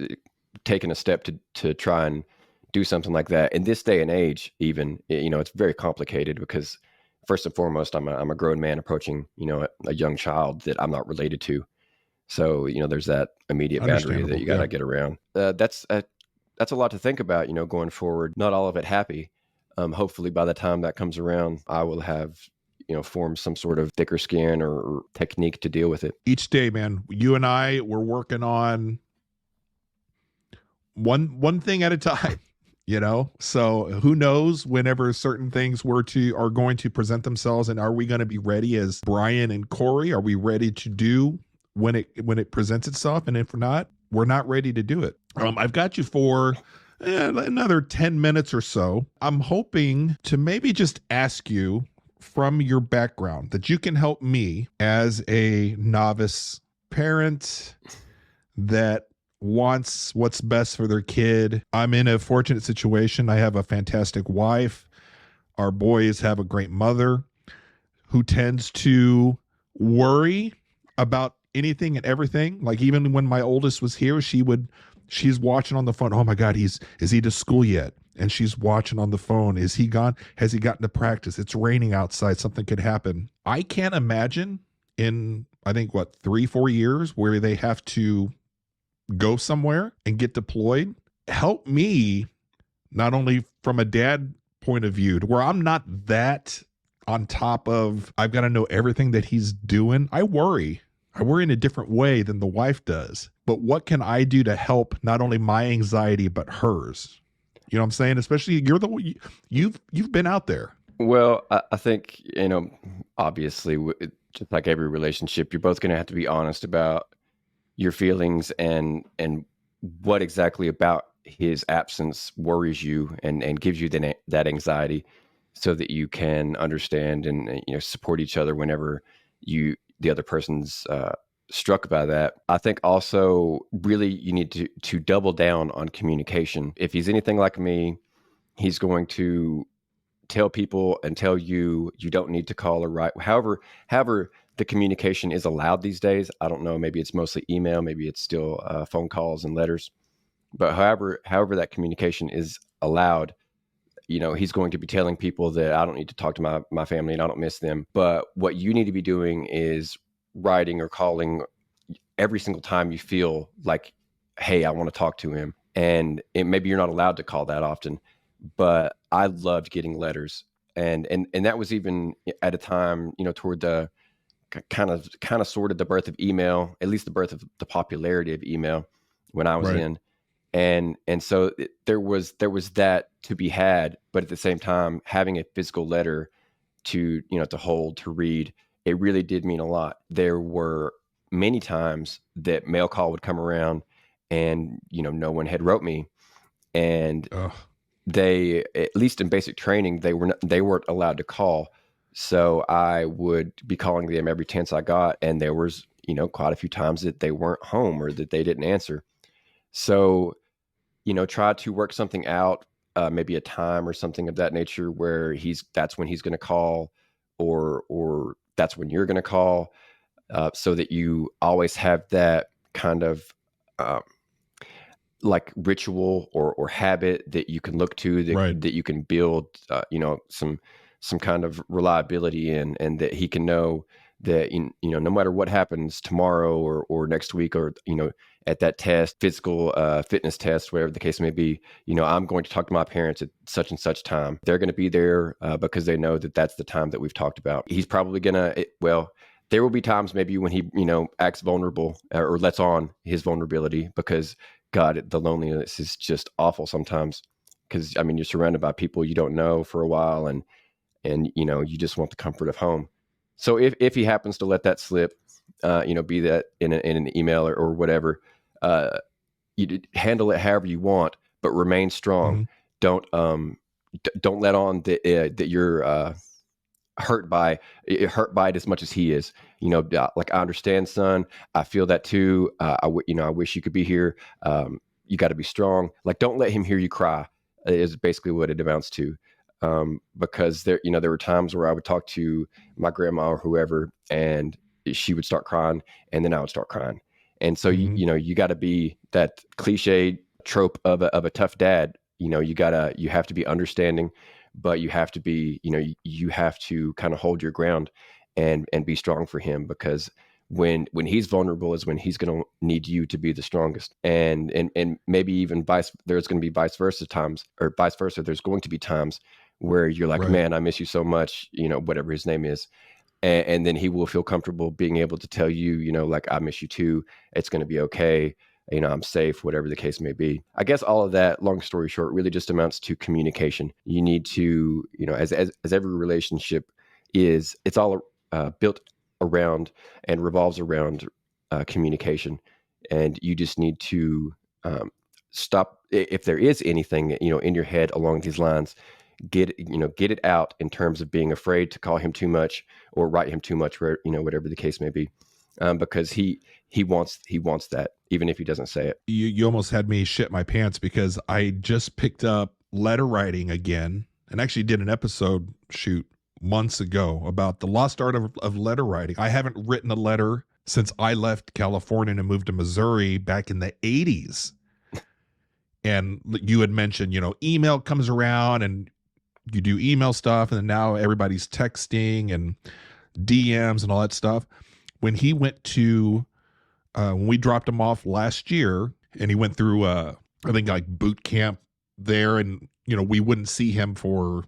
Speaker 2: taking a step to try and do something like that in this day and age, even, it's very complicated because first and foremost, I'm a grown man approaching, a young child that I'm not related to. So, there's that immediate boundary that
Speaker 1: Understandable.
Speaker 2: you got
Speaker 1: Yeah.
Speaker 2: to get around. That's a lot to think about, going forward. Not all of it happy. Hopefully, by the time that comes around, I will have, formed some sort of thicker skin or technique to deal with it.
Speaker 1: Each day, man, you and I, we're working on one thing at a time. So who knows whenever certain things are going to present themselves, and are we going to be ready as Brian and Cory? Are we ready to do when it presents itself? And if not, we're not ready to do it. I've got you for another 10 minutes or so. I'm hoping to maybe just ask you, from your background, that you can help me as a novice parent that wants what's best for their kid. I'm in a fortunate situation. I have a fantastic wife. Our boys have a great mother who tends to worry about anything and everything. Like, even when my oldest was here, she's watching on the phone. Oh my God, is he to school yet? And she's watching on the phone. Is he gone? Has he gotten to practice? It's raining outside. Something could happen. I can't imagine in, I think, 3-4 years where they have to go somewhere and get deployed. Help me, not only from a dad point of view, to where I'm not that on top of, I've got to know everything that he's doing. I worry in a different way than the wife does. But what can I do to help not only my anxiety but hers? You know what I'm saying? Especially you've been out there.
Speaker 2: Well, I think, obviously, just like every relationship, you're both going to have to be honest about your feelings and what exactly about his absence worries you and gives you that anxiety, so that you can understand and support each other whenever the other person's struck by that. I think also really you need to double down on communication. If he's anything like me, he's going to tell people and tell you don't need to call or write. However the communication is allowed these days. I don't know. Maybe it's mostly email. Maybe it's still phone calls and letters. But however that communication is allowed, he's going to be telling people that I don't need to talk to my family and I don't miss them. But what you need to be doing is writing or calling every single time you feel like, hey, I want to talk to him. And maybe you're not allowed to call that often, but I loved getting letters. And that was even at a time, toward the kind of sort of the birth of email, at least the birth of the popularity of email when I was
Speaker 1: Right.
Speaker 2: in. And so there was that to be had, but at the same time, having a physical letter to hold, to read, it really did mean a lot. There were many times that mail call would come around and no one had wrote me, and
Speaker 1: Ugh.
Speaker 2: they, at least in basic training, they weren't allowed to call. So I would be calling them every chance I got, and there was quite a few times that they weren't home or that they didn't answer. So try to work something out, maybe a time or something of that nature where that's when he's going to call, or that's when you're going to call, so that you always have that kind of like ritual or habit that you can look to,
Speaker 1: Right.
Speaker 2: that you can build, some kind of reliability in, and that he can know that, no matter what happens tomorrow or next week, or, at that test, physical fitness test, whatever the case may be, I'm going to talk to my parents at such and such time. They're going to be there because they know that that's the time that we've talked about. He's probably there will be times maybe when he, acts vulnerable or lets on his vulnerability, because God, the loneliness is just awful sometimes. Because you're surrounded by people you don't know for a while, and and you just want the comfort of home. So if he happens to let that slip, be that in an email or whatever, you handle it however you want, but remain strong.
Speaker 1: Mm-hmm.
Speaker 2: Don't let on that you're hurt by it as much as he is. Like, I understand, son. I feel that too. I wish you could be here. You got to be strong. Like, don't let him hear you cry. Is basically what it amounts to. Because there were times where I would talk to my grandma or whoever, and she would start crying, and then I would start crying. And so you got to be that cliche trope of a tough dad. You have to be understanding, but you have to be, you have to kind of hold your ground and be strong for him, because when he's vulnerable is when he's going to need you to be the strongest. And maybe even there's going to be vice versa times, or vice versa. There's going to be times where you're like,
Speaker 1: Right.
Speaker 2: man, I miss you so much, whatever his name is. And then he will feel comfortable being able to tell you, like, I miss you too. It's going to be okay. I'm safe, whatever the case may be. I guess all of that, long story short, really just amounts to communication. You need to, as every relationship is, it's all built around and revolves around communication. And you just need to stop, if there is anything, in your head along these lines, get it out in terms of being afraid to call him too much or write him too much, whatever the case may be. Because he wants that, even if he doesn't say it.
Speaker 1: You almost had me shit my pants, because I just picked up letter writing again, and actually did an episode shoot months ago about the lost art of letter writing. I haven't written a letter since I left California and moved to Missouri back in the 80s. And you had mentioned, email comes around and you do email stuff, and then now everybody's texting and DMs and all that stuff. When he went to, when we dropped him off last year, and he went through, I think, like boot camp there, and we wouldn't see him for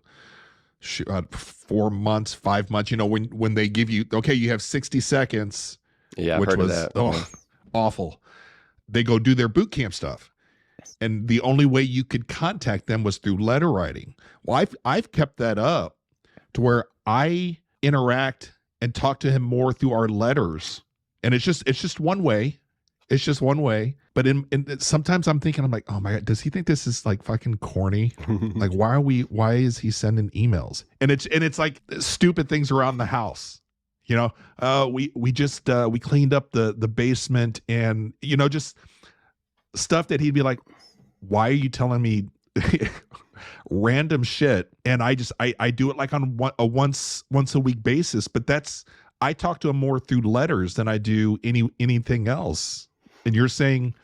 Speaker 1: 4 months, 5 months. When they give you, okay, you have 60 seconds,
Speaker 2: yeah,
Speaker 1: which
Speaker 2: I've heard
Speaker 1: was
Speaker 2: of that.
Speaker 1: Awful. They go do their boot camp stuff, and the only way you could contact them was through letter writing. Well, I've kept that up to where I interact and talk to him more through our letters, and it's just one way. It's just one way. But sometimes I'm thinking, I'm like, oh my God, does he think this is like fucking corny? Like, why is he sending emails? And it's like stupid things around the house. We just we cleaned up the basement, and just stuff that he'd be like, why are you telling me random shit? And I do it like on a once a week basis, but I talk to him more through letters than I do anything else. And you're saying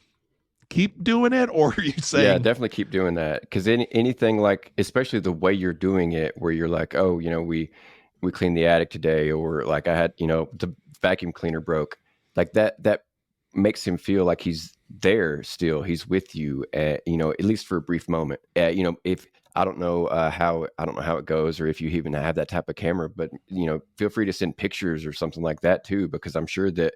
Speaker 1: keep doing it, or are you saying?
Speaker 2: Yeah, definitely keep doing that, because anything, like, especially the way you're doing it, where you're like, oh, we cleaned the attic today, or like I had, the vacuum cleaner broke, like that makes him feel like he's there still. He's with you, at least for a brief moment. If I don't know how it goes, or if you even have that type of camera, but feel free to send pictures or something like that too, because I'm sure that,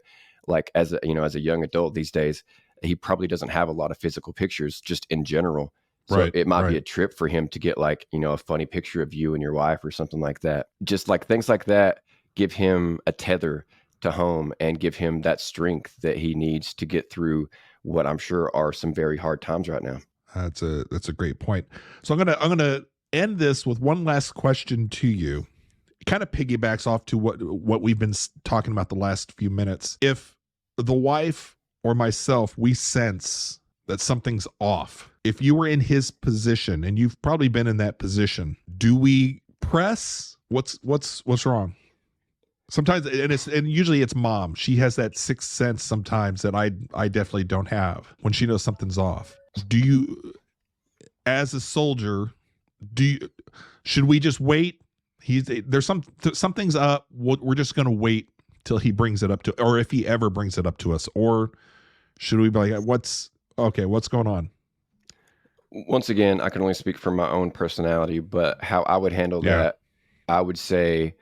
Speaker 2: like, as a young adult these days, he probably doesn't have a lot of physical pictures just in general. So
Speaker 1: Right,
Speaker 2: it might be
Speaker 1: right.
Speaker 2: a trip for him to get, like, a funny picture of you and your wife or something like that. Just like things like that give him a tether to home and give him that strength that he needs to get through what I'm sure are some very hard times right now.
Speaker 1: That's a great point. So I'm gonna end this with one last question to you. It kind of piggybacks off to what we've been talking about the last few minutes. If the wife or myself, we sense that something's off, if you were in his position, and you've probably been in that position, do we press? What's wrong? Sometimes, and usually it's mom. She has that sixth sense sometimes that I definitely don't have when she knows something's off. Do you, as a soldier, should we just wait? There's something's up. We're just gonna wait till he brings it up to, or if he ever brings it up to us, or should we be like, what's going on?
Speaker 2: Once again, I can only speak from my own personality, but how I would handle that, I would say,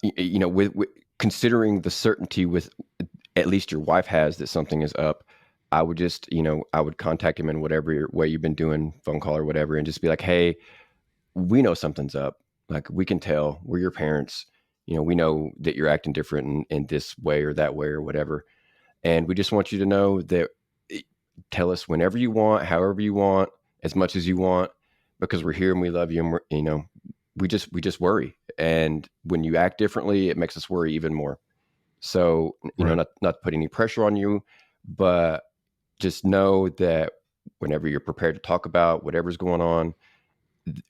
Speaker 2: with considering the certainty with at least your wife has that something is up, I would just, I would contact him in whatever way you've been doing, phone call or whatever, and just be like, hey, we know something's up. Like, we can tell, we're your parents. We know that you're acting different in this way or that way or whatever. And we just want you to know that tell us whenever you want, however you want, as much as you want, because we're here and we love you. And we just worry. And when you act differently, it makes us worry even more. So,
Speaker 1: Right.
Speaker 2: not to put any pressure on you, but just know that whenever you're prepared to talk about whatever's going on,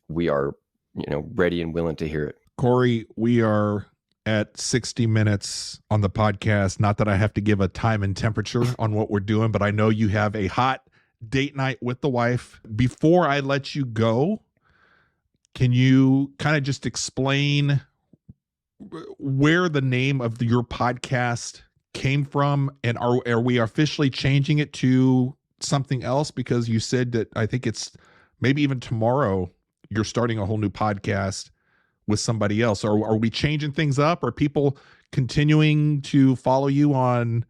Speaker 2: we are, ready and willing to hear it.
Speaker 1: Cory, we are at 60 minutes on the podcast. Not that I have to give a time and temperature on what we're doing, but I know you have a hot date night with the wife. Before I let you go, can you kind of just explain where the name of your podcast came from? And are we officially changing it to something else? Because you said that, I think it's maybe even tomorrow, you're starting a whole new podcast with somebody else. Are we changing things up? Are people continuing to follow you on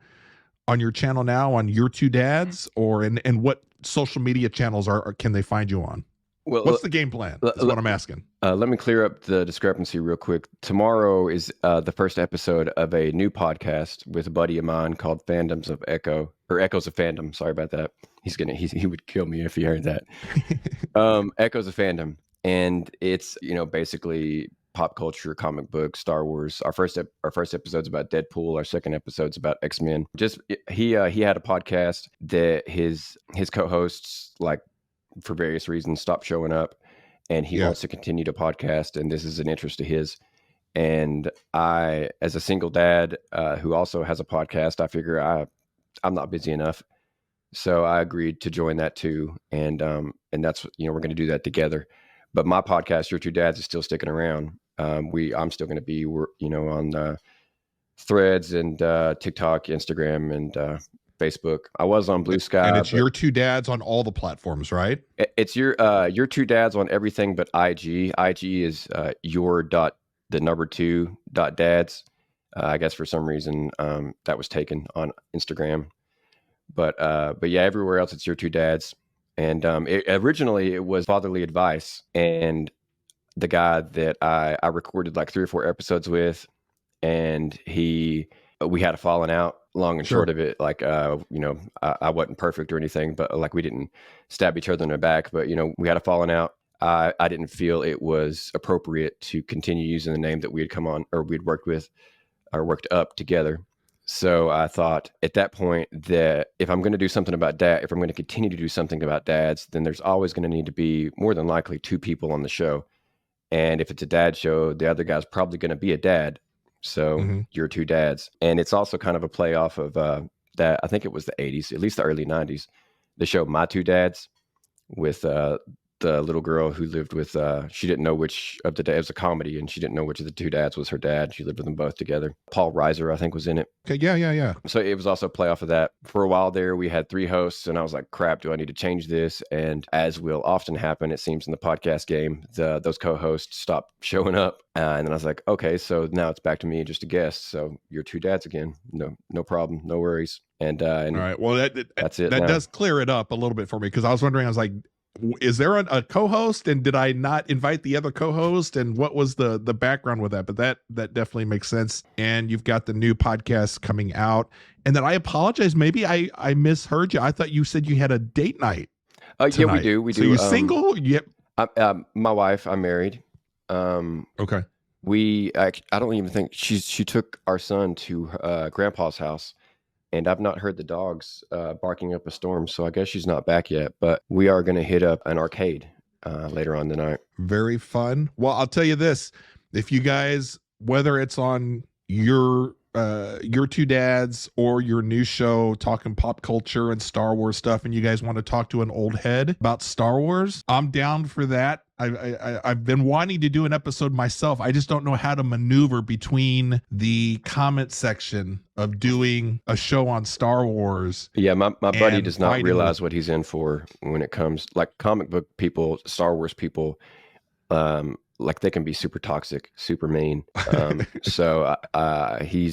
Speaker 1: your channel now, on Your Two Dads, or and what social media channels can they find you on?
Speaker 2: Well,
Speaker 1: What's the game plan is what I'm asking.
Speaker 2: Let me clear up the discrepancy real quick. Tomorrow is the first episode of a new podcast with a buddy of mine called Echoes of Fandom. Sorry about that. He would kill me if he heard that. Echoes of Fandom. And it's, basically pop culture, comic books, Star Wars. Our first episode's about Deadpool. Our second episode's about X-Men. Just he had a podcast that his co-hosts, like, for various reasons, stopped showing up, and he wants to continue to podcast, and this is an interest of his. And I, as a single dad who also has a podcast, I figure I'm not busy enough, so I agreed to join that too. And that's, we're going to do that together. But my podcast, Your Two Dads, is still sticking around. I'm still going to be, on Threads and TikTok, Instagram, and Facebook. I was on Blue Sky.
Speaker 1: And it's Your Two Dads on all the platforms, right?
Speaker 2: It's Your Two Dads on everything but IG. IG is your.2.dads. I guess for some reason that was taken on Instagram. But yeah, everywhere else it's Your Two Dads. And originally it was Fatherly Advice, and the guy that I recorded like 3 or 4 episodes with, and we had a falling out. Long and short of it, like I wasn't perfect or anything, but like we didn't stab each other in the back, but we had a falling out. I didn't feel it was appropriate to continue using the name that we had come on, or we'd worked with or worked up together. So I thought at that point that if I'm going to do something about if I'm going to continue to do something about dads, then there's always going to need to be more than likely 2 people on the show. And if it's a dad show, the other guy's probably going to be a dad. So Your Two Dads. And it's also kind of a play off of that. I think it was the 80s, at least the early 90s. The show My Two Dads with the little girl who lived with, she didn't know which of the dads, it was a comedy, and she didn't know which of the 2 dads was her dad. She lived with them both together. Paul Reiser, I think, was in it.
Speaker 1: Okay, yeah.
Speaker 2: So it was also a play off of that. For a while there, we had 3 hosts, and I was like, crap, do I need to change this? And as will often happen, it seems, in the podcast game, those co-hosts stopped showing up. And then I was like, okay, so now it's back to me, just a guest. So Your Two Dads again. No problem, no worries. And all
Speaker 1: right, well,
Speaker 2: that's it.
Speaker 1: That does clear it up a little bit for me, because I was wondering, I was like, is there a co-host, and did I not invite the other co-host, and what was the background with that? But that definitely makes sense. And you've got the new podcast coming out, and then I apologize, maybe I misheard you. I thought you said you had a date night
Speaker 2: yeah, we do
Speaker 1: so you single? Yep.
Speaker 2: My wife, I'm married.
Speaker 1: Okay.
Speaker 2: I don't even think she took our son to grandpa's house. And I've not heard the dogs barking up a storm, so I guess she's not back yet. But we are going to hit up an arcade later on tonight.
Speaker 1: Very fun. Well, I'll tell you this. If you guys, whether it's on Your Two Dads or your new show talking pop culture and Star Wars stuff, and you guys want to talk to an old head about Star Wars, I'm down for that. I've been wanting to do an episode myself. I just don't know how to maneuver between the comment section of doing a show on Star Wars.
Speaker 2: Yeah, my buddy does not realize what he's in for when it comes, like, comic book people, Star Wars people. Like, they can be super toxic, super mean. So he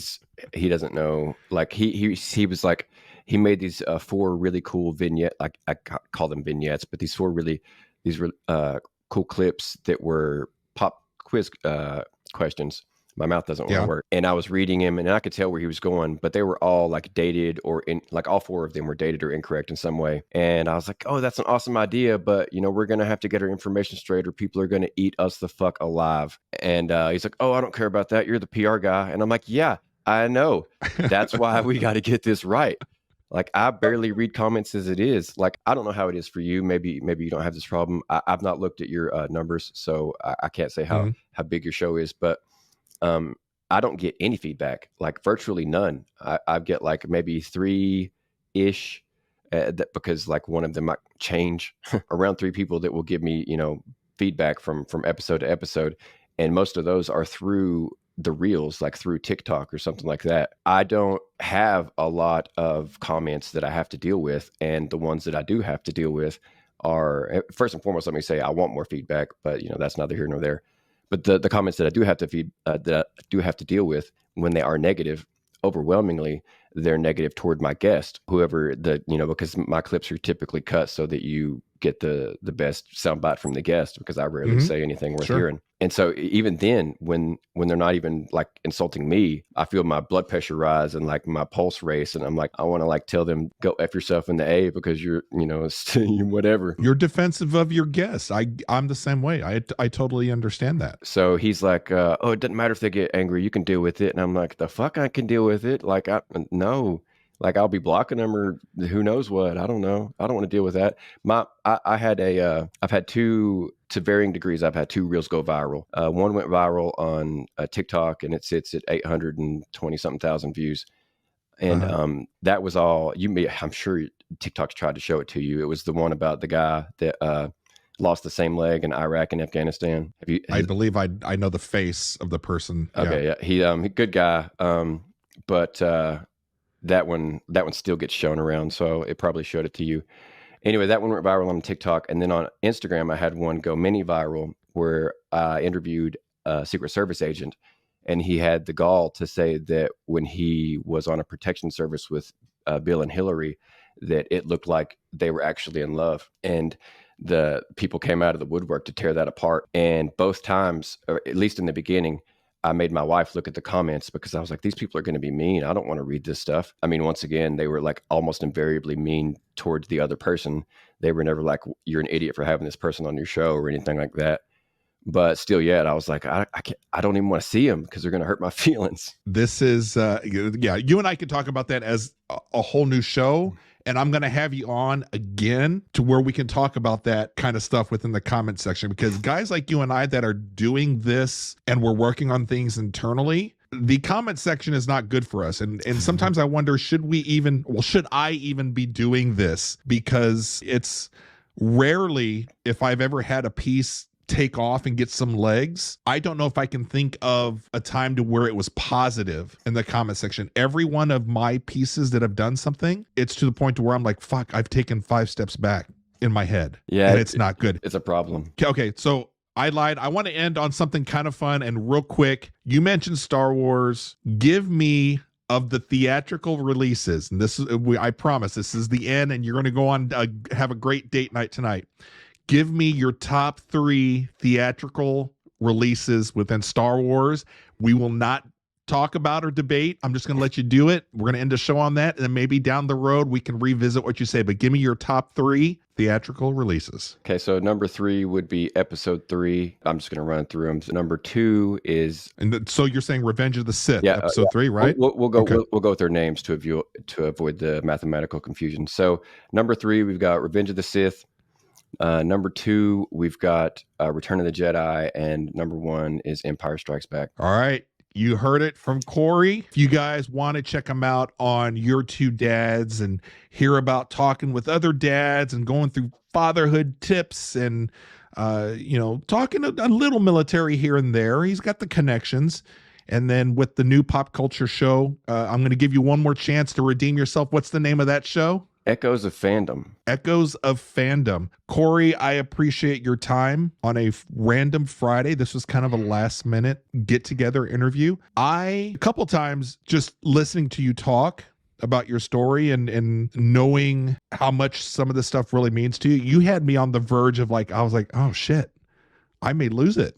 Speaker 2: doesn't know. Like, he was like, he made these 4 really cool vignette, like I call them vignettes, but these 4 really cool clips that were pop quiz questions. My mouth doesn't want
Speaker 1: Yeah.
Speaker 2: to work. And I was reading him, and I could tell where he was going, but they were all like dated or like all 4 of them were dated or incorrect in some way. And I was like, oh, that's an awesome idea, but we're going to have to get our information straight or people are going to eat us the fuck alive. And he's like, oh, I don't care about that. You're the PR guy. And I'm like, yeah, I know. That's why we got to get this right. Like, I barely read comments as it is. Like, I don't know how it is for you. Maybe you don't have this problem. I've not looked at your numbers, so I can't say how big your show is, but I don't get any feedback, like virtually none. I get like maybe 3-ish because like one of them might change around 3 people that will give me, feedback from episode to episode. And most of those are through the reels, like through TikTok or something like that. I don't have a lot of comments that I have to deal with. And the ones that I do have to deal with are, first and foremost, let me say I want more feedback, but that's neither here nor there. But the comments that I do have to deal with, when they are negative, overwhelmingly they're negative toward my guest, whoever because my clips are typically cut so that you get the best soundbite from the guest, because I rarely say anything worth hearing. And so even then, when they're not even like insulting me, I feel my blood pressure rise and like my pulse race, and I'm like, I want to like tell them, go F yourself in the A, because you're whatever.
Speaker 1: You're defensive of your guests. I'm the same way. I totally understand that.
Speaker 2: So he's like, oh, it doesn't matter if they get angry, you can deal with it. And I'm like, the fuck, I can deal with it. Like, no, like I'll be blocking them or who knows what. I don't know. I don't want to deal with that. I've had 2, to varying degrees, I've had 2 reels go viral. One went viral on TikTok, and it sits at 820 something thousand views. And that was all I'm sure TikTok's tried to show it to you. It was the one about the guy that lost the same leg in Iraq and Afghanistan.
Speaker 1: I believe I know the face of the person.
Speaker 2: Okay, yeah. He good guy. But that one still gets shown around, so it probably showed it to you. Anyway, that one went viral on TikTok, and then on Instagram, I had one go mini viral where I interviewed a Secret Service agent, and he had the gall to say that when he was on a protection service with Bill and Hillary, that it looked like they were actually in love. And the people came out of the woodwork to tear that apart. And both times, or at least in the beginning, I made my wife look at the comments, because I was like, these people are going to be mean. I don't want to read this stuff. I mean, once again, they were like almost invariably mean towards the other person. They were never like, you're an idiot for having this person on your show or anything like that. But still, I was like, I don't even want to see them because they're going to hurt my feelings.
Speaker 1: This is, you and I could talk about that as a whole new show. And I'm going to have you on again to where we can talk about that kind of stuff within the comment section, because guys like you and I that are doing this and we're working on things internally, the comment section is not good for us. And sometimes I wonder, should I even be doing this? Because it's rarely, if I've ever had a piece take off and get some legs, I don't know if I can think of a time to where it was positive in the comment section. Every one of my pieces that have done something, it's to the point to where I'm like, fuck, I've taken 5 steps back in my head.
Speaker 2: Yeah.
Speaker 1: And it's not good.
Speaker 2: It's a problem.
Speaker 1: Okay. So I lied. I want to end on something kind of fun and real quick. You mentioned Star Wars. Give me, of the theatrical releases, and this is, I promise this is the end, and you're going to go on, have a great date night tonight. Give me your top 3 theatrical releases within Star Wars. We will not talk about or debate. I'm just going to let you do it. We're going to end the show on that. And then maybe down the road, we can revisit what you say. But give me your top 3 theatrical releases.
Speaker 2: Okay, so number 3 would be Episode 3. I'm just going to run through them. Number 2 is...
Speaker 1: So you're saying Revenge of the Sith, Episode 3, right?
Speaker 2: We'll go with their names to avoid the mathematical confusion. So number 3, we've got Revenge of the Sith. Number 2, we've got Return of the Jedi, and number 1 is Empire Strikes Back.
Speaker 1: All right. You heard it from Cory. If you guys want to check him out on Your Two Dads and hear about talking with other dads and going through fatherhood tips and, talking a little military here and there, he's got the connections. And then with the new pop culture show, I'm going to give you one more chance to redeem yourself. What's the name of that show?
Speaker 2: Echoes of Fandom. Echoes
Speaker 1: of Fandom. Cory, I appreciate your time on a random Friday. This was kind of a last minute get together interview. A couple times just listening to you talk about your story and knowing how much some of this stuff really means to you, you had me on the verge of I was like, oh shit, I may lose it.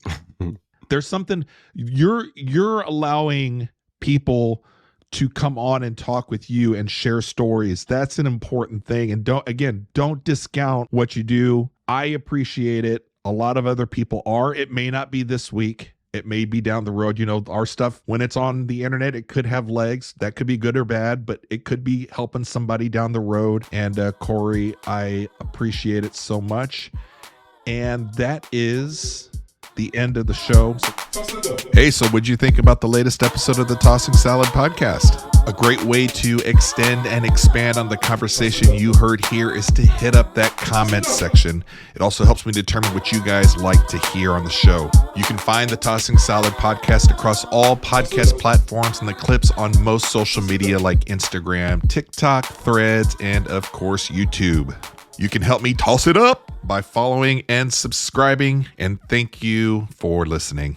Speaker 1: There's something you're allowing people to come on and talk with you and share stories. That's an important thing. And don't discount what you do. I appreciate it. A lot of other people are. It may not be this week. It may be down the road. Our stuff, when it's on the internet, it could have legs. That could be good or bad, but it could be helping somebody down the road. And Cory, I appreciate it so much. And that is the end of the show. Hey, so what'd you think about the latest episode of the Tossing Salad podcast? A great way to extend and expand on the conversation you heard here is to hit up that comment section. It also helps me determine what you guys like to hear on the show. You can find the Tossing Salad podcast across all podcast platforms and the clips on most social media like Instagram, TikTok, Threads, and of course, YouTube. You can help me toss it up by following and subscribing, and thank you for listening.